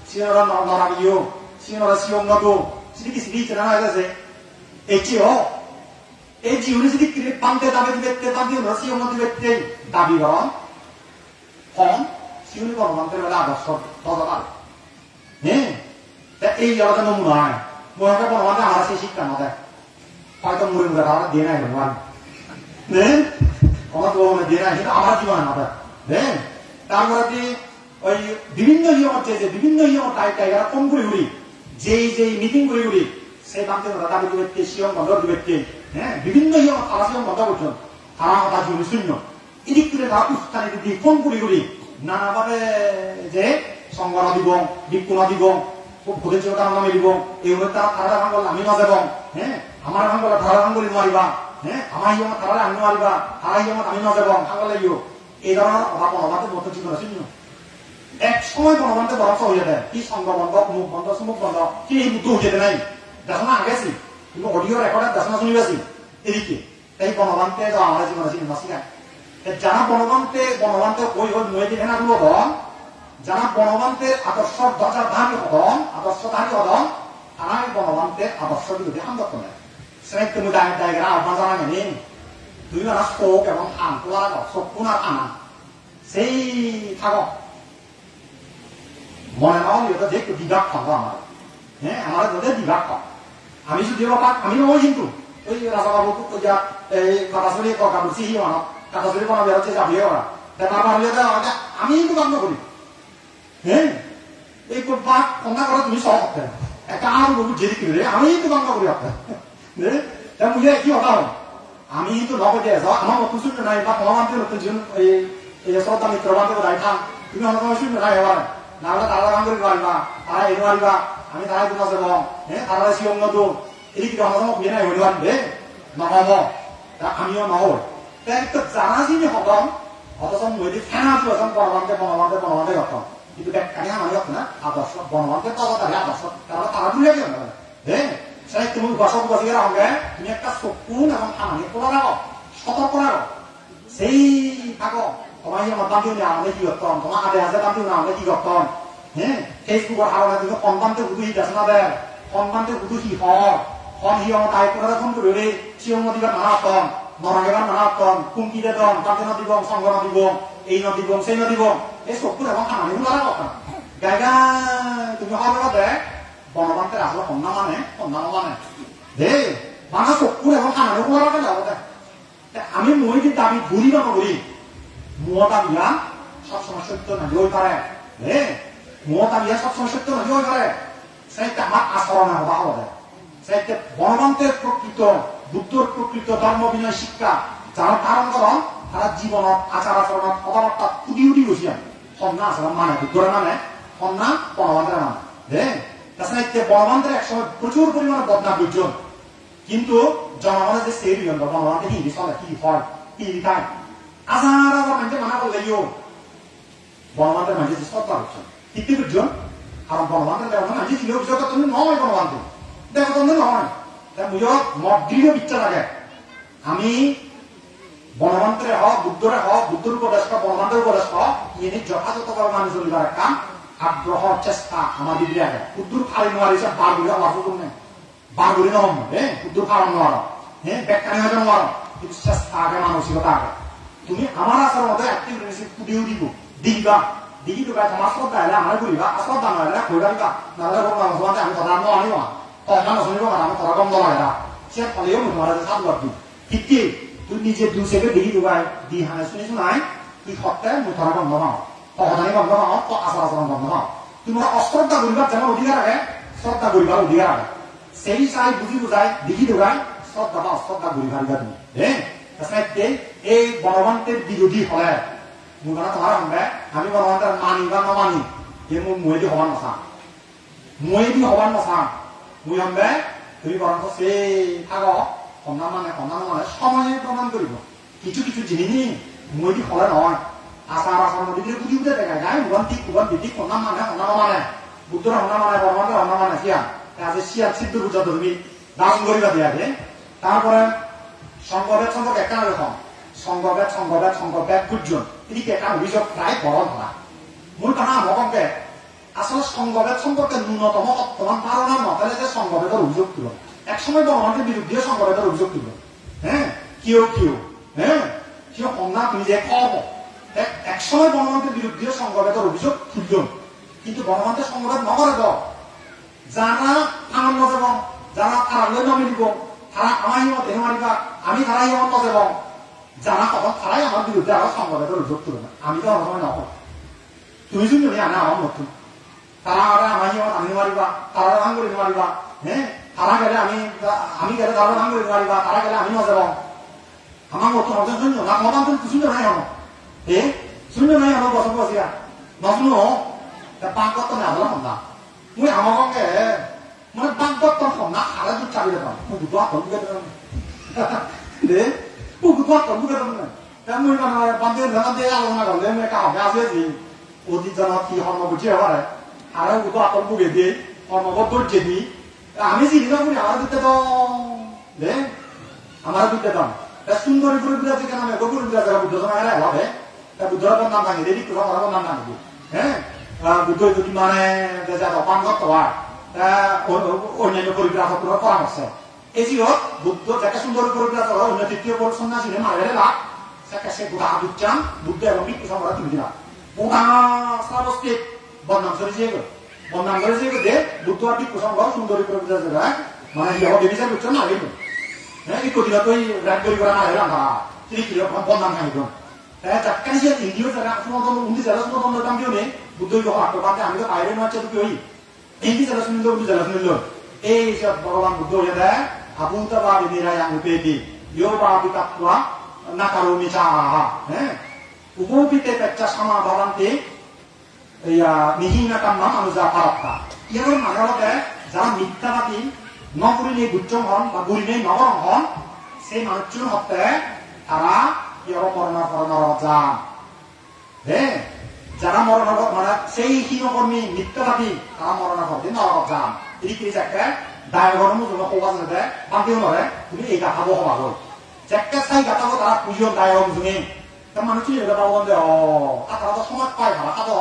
সিওরা নরাবিও সিওরা সিয়ঙ্গ দো সিদি কি সিবি ইচ্ছে না হয়েছে এচিও এই জীবনে যদি পান্তে দাবি দিবে পান্তে রসিও মধ্যে ব্যক্তি দাবি করন কম শিউনি কর্মান্তের বেলা আদর্শ দরকার হ্যাঁ এই জায়গাটা নমুনা হয় মনে হয় কর্মান্তে আমার সেই শিক্ষা না দেয় হয়তো মুড়ি মুড়ে খাওয়া দিয়ে নাই ভগবান হ্যাঁ আমার তো দিয়ে নাই কিন্তু আমার জীবনে না দেয় হ্যাঁ তারপরে কি ওই বিভিন্ন ইয়ে হচ্ছে যে বিভিন্ন ইয়ে টাইগার কম করে উড়ি যেই মিটিং করে উড়ি সেই বান্তে দাবি দিবে শিয়ম বন্ধ দিবে হ্যাঁ বিভিন্ন ইয়ে তারা শিয়ম বন্ধ করছেন তারা কথা জীবনে শূন্য এদিক থেকে তারা উস্তানি দিদি ফোন করি নানাভাবে যে সংগঠন দিব বিক্ষুণ দিব ভোটের নামে দিব এই তারা ধারা ভাঙল আমি না যাব হ্যাঁ আমার ভাঙল ধারা ভাঙলি মারিবা হ্যাঁ আমার হিমত তারা আমি মারিবা তারা হিমত আমি নজর ভাঙা লাগিও এই ধরনের কথা বনবান্তের মতো জীবন আছে এক সময় বনবান্তে বরফ হয়ে যায় কি সঙ্গ বন্ধ মুখ বন্ধ সুমুখ বন্ধ কি এই মুখ হয়ে যায় নাই দেখা আগেছি কিন্তু অডিও রেকর্ডার দেখা শুনিবাছি এদিকে তাই বনবান্তে আমার জীবন আছে মাসিকা যারা বনবান্তে ওই ওই নয় দিকে না গুলো হন যারা বনবান্তের আদর্শ ধারী হদন আদর্শধারী হদন তারাই বনবান্তের আদর্শ বিরোধী আন্দোলন করে সেটাই তুমি দায়গা আহ্বান জানাগেনি দুই মাস শোক এবং আন তোলা শোকুনার আনা সেই থাকক মনে নাও এটা যে একটু বিভাগ থাকবো আমার হ্যাঁ আমার যদি বিভাগ থাক আমি যদি আমি নয় কিন্তু ওই রাজাবাবু যা এই কাটাছড়ি কাটুছি হি মানব কাটাছড়ি কোনো বেরোচ্ছে যাবিয়ে ওরা তার ভাবিয়ে দেওয়া আমি কিন্তু কাম করি হ্যাঁ এই বাঘ কন্যা করে তুমি সব হতে একটা আর বহু জেরি করে আমি কিন্তু কাম করি হতে বুঝে কি হতা হয় আমি কিন্তু নগদে যাও আমার নতুন শূন্য নাই বা কমান্তে নতুন জীবন এই শ্রদ্ধা মিত্র বান্ধব দায় থাম তুমি অন্য কোনো শূন্য নাই এবার না হলে তারা কাম করে পারিবা তারা এনে পারিবা আমি তারাই তো যাব হ্যাঁ তারা শিবং নতুন এদিকে আমার বিয়ে নাই হইতে পারবে নহব আমিও নহব তো জানা যিনি হতম অথচ মই ফেনা বনবান্তে গঠন কিন্তু ব্যাখ্যানি আমার না আদর্শ বনবান্তে তবে আদর্শ তারা তুলে গেল হ্যাঁ সেই তুমি গছক গছিয়ে রাখবে তুমি একটা চকুন এবং খামানি তোলা রাখো সতর্ক রাখো সেই থাকো তোমার আমার দাম দিও না আমাদের কি করতাম তোমার আধে হাজার দাম দিও না আমাদের কি করতাম হ্যাঁ ফেসবুকের হারণে তুমি সন্তানতে বুধু হিটাছে না দেয় সন্তানতে বুধু হি হন হি আমার দায়িত্ব করে ফোন করে শিবং নদীবার নানা হতন নরঙ্গেবার নানা হতন কুমকি দেদন কান্তি নদীবং সংঘ নদীবং এই নদীবং সেই নদীবং এই চকুন এবং খামানি তোলা রাখো গায়গা তুমি হওয়ার দেখ বনবান্তের আসলে কন্যা মানে দে বানা চকুর এখন খানানো করাকে যাব আমি মই যে দাবি ঘুরি বা নগরি মুহ দাবিয়া সবসময় সত্য নাকি ওই পারে হে মুহ দাবিয়া সবসময় সত্য নাকি ওই পারে সেইটা আমার আচরণে হবা হবে সেইটা বনবান্তের প্রকৃত বুদ্ধর প্রকৃত ধর্ম বিনয় শিক্ষা যারা ধারণ করন তারা জীবনত আচার আচরণত কথাবার্তা উঠি উঠি বসিয়া কন্যা আচরণ মানে বুদ্ধরে মানে কন্যা বনবান্তের মানে হ্যাঁ তাছাড়া বনবান্তের একসময় প্রচুর পরিমাণে বদনাম দুর্জন কিন্তু জনগণের যে সেই বনবান্তে হিন্দি চলে কি হয় কি লিখায় হাজার হাজার মানুষ মানা করলে বনবান্তের মানুষ যে শ্রদ্ধা করছেন তৃতীয় দুর্জন কারণ বনবান্তের দেওয়া মানুষ ছিল তুমি নয় বনবান্তে দেখো তুমি নয় তাই মুজর মত দৃঢ় ইচ্ছা লাগে আমি বনবান্তের হক বুদ্ধর উপদেশ বনবান্তের উপদেশ ইনি যথাযথভাবে মানি চলিবার কাম আগ্রহ চেষ্টা আমার দিদি আগে উদ্দুর খালি নোয়ারিছে বারগুলি আমার হুকুম নেই বারগুলি নহম হ্যাঁ উদ্দুর খাওয়ান নোয়ার হ্যাঁ ব্যাখ্যানি হয়ে নোয়ার কিন্তু চেষ্টা আগে মানসিকতা আগে তুমি আমার আসার মধ্যে অ্যাক্টিভ রেসিপ কুদিও দিব দিবা দিদি তো তোমার শ্রদ্ধা এলে আমার করিবা শ্রদ্ধা নয় কইবা দিবা নাহলে আমি কথা আনিব কথা নশুনিব আমার কথা গম লাগে না সে ফলেও তোমার সাত লাগবি ঠিক কি তুই নিজে দু সেকেন্ড দেখি দিবাই দি হানে শুনিছো নাই তুই সপ্তাহে মুখরা বন্ধ নাও সহদানি বন্ধ নাও তো আচার আচরণ বন্ধ নাও তোমার অশ্রদ্ধা করিবার যেমন অধিকার আগে শ্রদ্ধা করিবার অধিকার আগে সেই চাই বুঝি বুঝাই দেখি দেবাই শ্রদ্ধা বা অশ্রদ্ধা করিবার তুমি হ্যাঁ এই বনবান্তের বিরোধী হলে মোৰ কাৰণে তোমার হবে আমি বনবান্তের মানি বা নমানি এই মোৰ মই হবার নচা মই হবে তুমি বরঞ্চ সেই থাক কন্যা মানে সময়ে প্রমাণ করিব কিছু কিছু জিনিস মই হলে নহয় আচার আচরণ দিকে বুঝি উঠে দেখায় গাই উগান দিদি কন্যা মানে বুদ্ধর হন্যা মানে বনবান্তের হন্যা মানে সিয়া আজি সিয়ার সিদ্ধ বুঝা তুমি দাম করিবা দিয়াকে তারপরে সংঘবেদ সম্পর্কে একটা রকম সংঘবেদ গুজন এদিকে একটা অভিযোগ প্রায় বড় ধরা মূল কথা আমাকে আসলে সংঘবেদ সম্পর্কে ন্যূনতম বর্তমান ধারণা নথালে যে সংঘবেদের অভিযোগ তুল একসময় বনবান্তের বিরুদ্ধে সংঘবেদের অভিযোগ তুল হ্যাঁ কিয় হ্যাঁ কিয় কন্যা তুমি যে কব একসময় বনবান্তের বিরুদ্ধে সংঘবেদের অভিযোগ তুলল কিন্তু বনবান্তের সংঘবেদ নকরে তো যারা আমার নজর যারা তারা নামি দিব তারা আমার হিমত এনে মারিবা আমি তারা হিমত নজর যারা কথা তারাই আমার বিরুদ্ধে আরো সংঘবেদের অভিযোগ তুলবে আমি তো আমার সময় নকর তুমি শুনি আনে আমার নতুন তারা আমার হিমত আমি মারিবা তারা নাম করে মারিবা হ্যাঁ তারা গেলে আমি গেলে তারা নাম করে মারিবা তারা গেলে আমি নজর আমার নতুন অর্জন শূন্য না মতান তুমি শূন্য নাই আমার শূন্য নাই আমার বছর বসিয়া নশুনো পাঁচ না আদলা সন্ধ্যা মই আমাকে মানে বাগদত্তর সন্ধ্যা আড়াই দূর চাবি দেবাম মই দুটো হাত 네, 뭐 그거 아까 누가 그러는 대한민국은 반대 아무나 걸래 내가 가야지 어디 전화 티 한번 보지 와라 알아 그거 아까 보게 돼 한번 뭐 돌제니 아니지 이거 우리 알아듣대도 네 알아듣대도 순돌이 부르비라 지가 나면 그 부르비라 제가 부르서 말해 와래 나 부르던 남당이 내리 그거 말하고 남당이고 예 부르도 저기 만에 대자도 반갑다 와 오늘 부르비라서 그거 거라었어 에지요 부르도 제가 순돌이 부르비라서 오늘 뒤에 볼 손나시네 말해라 saya buka abutjam, buka yang mikir sama orang tu begini. Buka sahabat setiap bandang serisi itu deh, buka abut kusam orang sundori perbeza juga. Mana dia orang bisa buka mana itu? Ikut dia tu rakyat orang mana orang dah, jadi kira bandang kan itu. Cakap sih India sekarang semua orang undi jalan semua orang datang dia ni, buka itu orang tu kata kami tu air macam tu kau ini. India jalan semua undi jalan semua. Siapa orang buka ya dah, abun tu bawa ini yang upeti, yo bawa kita tua. 나가로미 자하, 우고비테 백자 사마 바란테, 야 미히나 깜나 아무자 바랐다. 이런 말하는데 자 밑다가디 너구리네 구정헌, 나구리네 너거런헌, 세 만쯤 어때? 따라 여러 번나 자, 네, 자라 뭐라고 말아 세이 히노거미 밑다가디 따라 뭐라고 하지 너거 자. 이렇게 작게 다이거는 무슨 거 호가서데 방대는 거래. 우리 애가 하고 하고. Jika saya kata kata pujian daya orang sungai, teman itu juga tahu kan deh. Kata somat pai kalau kata,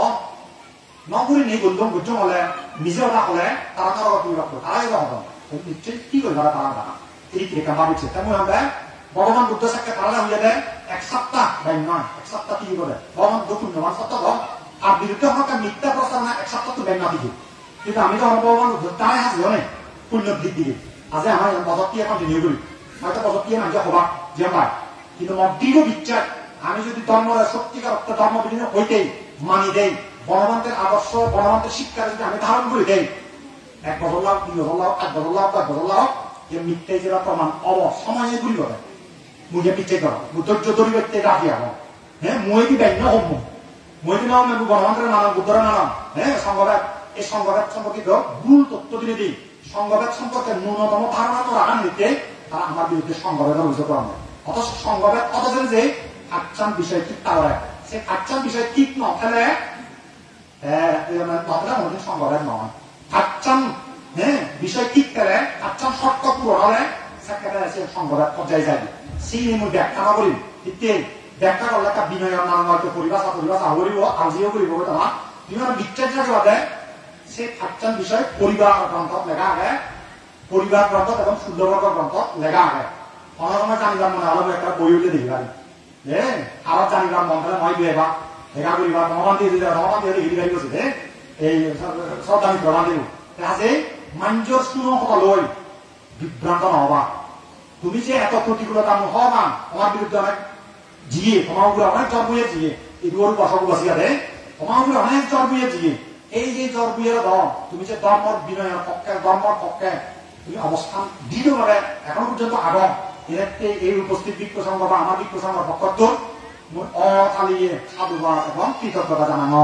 nongkuri ni gunung oleh, misal tak oleh, kata tu juga, kata itu apa? Itu tiga kata. Ini kita baru cerita. Temu yang Bagaimana Buddha sakit kalau dia deh, eksakta dengan eksakta tiga deh. Bagaimana dokun dengan eksakta dong. Abis itu maka mita prasarana eksakta tu dengan tiga. Kita ambil orang bagaimana Buddha tanya hasilnya, punya tiga. Asal apa yang pasal dia kan dineguri. Maka pasal dia nanti apa? Jangan. Kita mau digo bicara. Kami jadi dharma শক্তি ka একটা dharma begini হইতেই মানি দেই বনবন্তের আদর্শ বনবন্তের শিক্ষা যদি আমি ধারণ করে দেই এক বছর লাভ দুই বছর লাভ এক বছর লাভ দশ বছর লাভ যে মিথ্যে যেটা প্রমাণ অব সময়ে গুলি করে মুখে পিছে কর ধৈর্য ধরি ব্যক্তি রাখি আমার হ্যাঁ মই কি ব্যান্য হম মই কি নাম বনবন্তের নানান বুদ্ধর নানান হ্যাঁ সংঘাত এই সংঘাত সম্পর্কিত ভুল তথ্য দিনে দিই সংঘাত সম্পর্কে ন্যূনতম ধারণা তো রাখা নিতে তারা আমার বিরুদ্ধে সংঘাতের অভিযোগ করা অথচ সংঘাত অথচ যে আচ্ছান বিষয় ঠিক তাহলে সে আচ্ছান বিষয় ঠিক নথলে নথলে কোনদিন সংঘাত নয় আচ্ছান হ্যাঁ বিষয় ঠিক করে আচ্ছান শর্ত পূরণ হলে সেক্ষেত্রে সে সংঘাত পর্যায়ে যাবে সেই মই ব্যাখ্যা করিম ইত্যে ব্যাখ্যা করলে একটা বিনয়ের নাম হয়তো পরিভাষা আহরিব আজিও করিব তোমার বিভিন্ন বিচ্ছেদ বাদে সে আচ্ছান বিষয় পরিবার গ্রন্থত লেখা আগে পরিবার গ্রন্থত এবং শুদ্ধবর্গ গ্রন্থত লেখা আগে অনেক সময় জানিবার মনে হলো একটা বই উঠে দেখি পারি আবার জানিবার মন হলে মই দুই এবার লেখা করিবার রহমান দিয়ে লিখি গাড়ি গৈছে এই শ্রদ্ধা মিত্র বান্ধিব আজি মাঞ্জৰ শুনো সকললৈ বিভ্ৰান্ত নহবা তুমি যে এত প্রতিকূলতা নহবা আমার বিরুদ্ধে অনেক জিয়ে তোমার উপরে অনেক জ্বর বইয়ে জিয়ে এই দুয়ার বসাবো বসিয়া দে তোমার উপরে অনেক জ্বর বইয়ে জিয়ে এই যে জ্বর বইয়ের দম তুমি যে ধর্মর বিনয়ের পক্ষে ধর্মর পক্ষে তুমি অবস্থান দিতে পারে এখন পর্যন্ত আগম এই উপস্থিত বিক্ষ সংঘ বা আমার বিক্ষ সংঘ পক্ষ অকালিয়ে সাধুবাদ এবং কৃতজ্ঞতা জানানো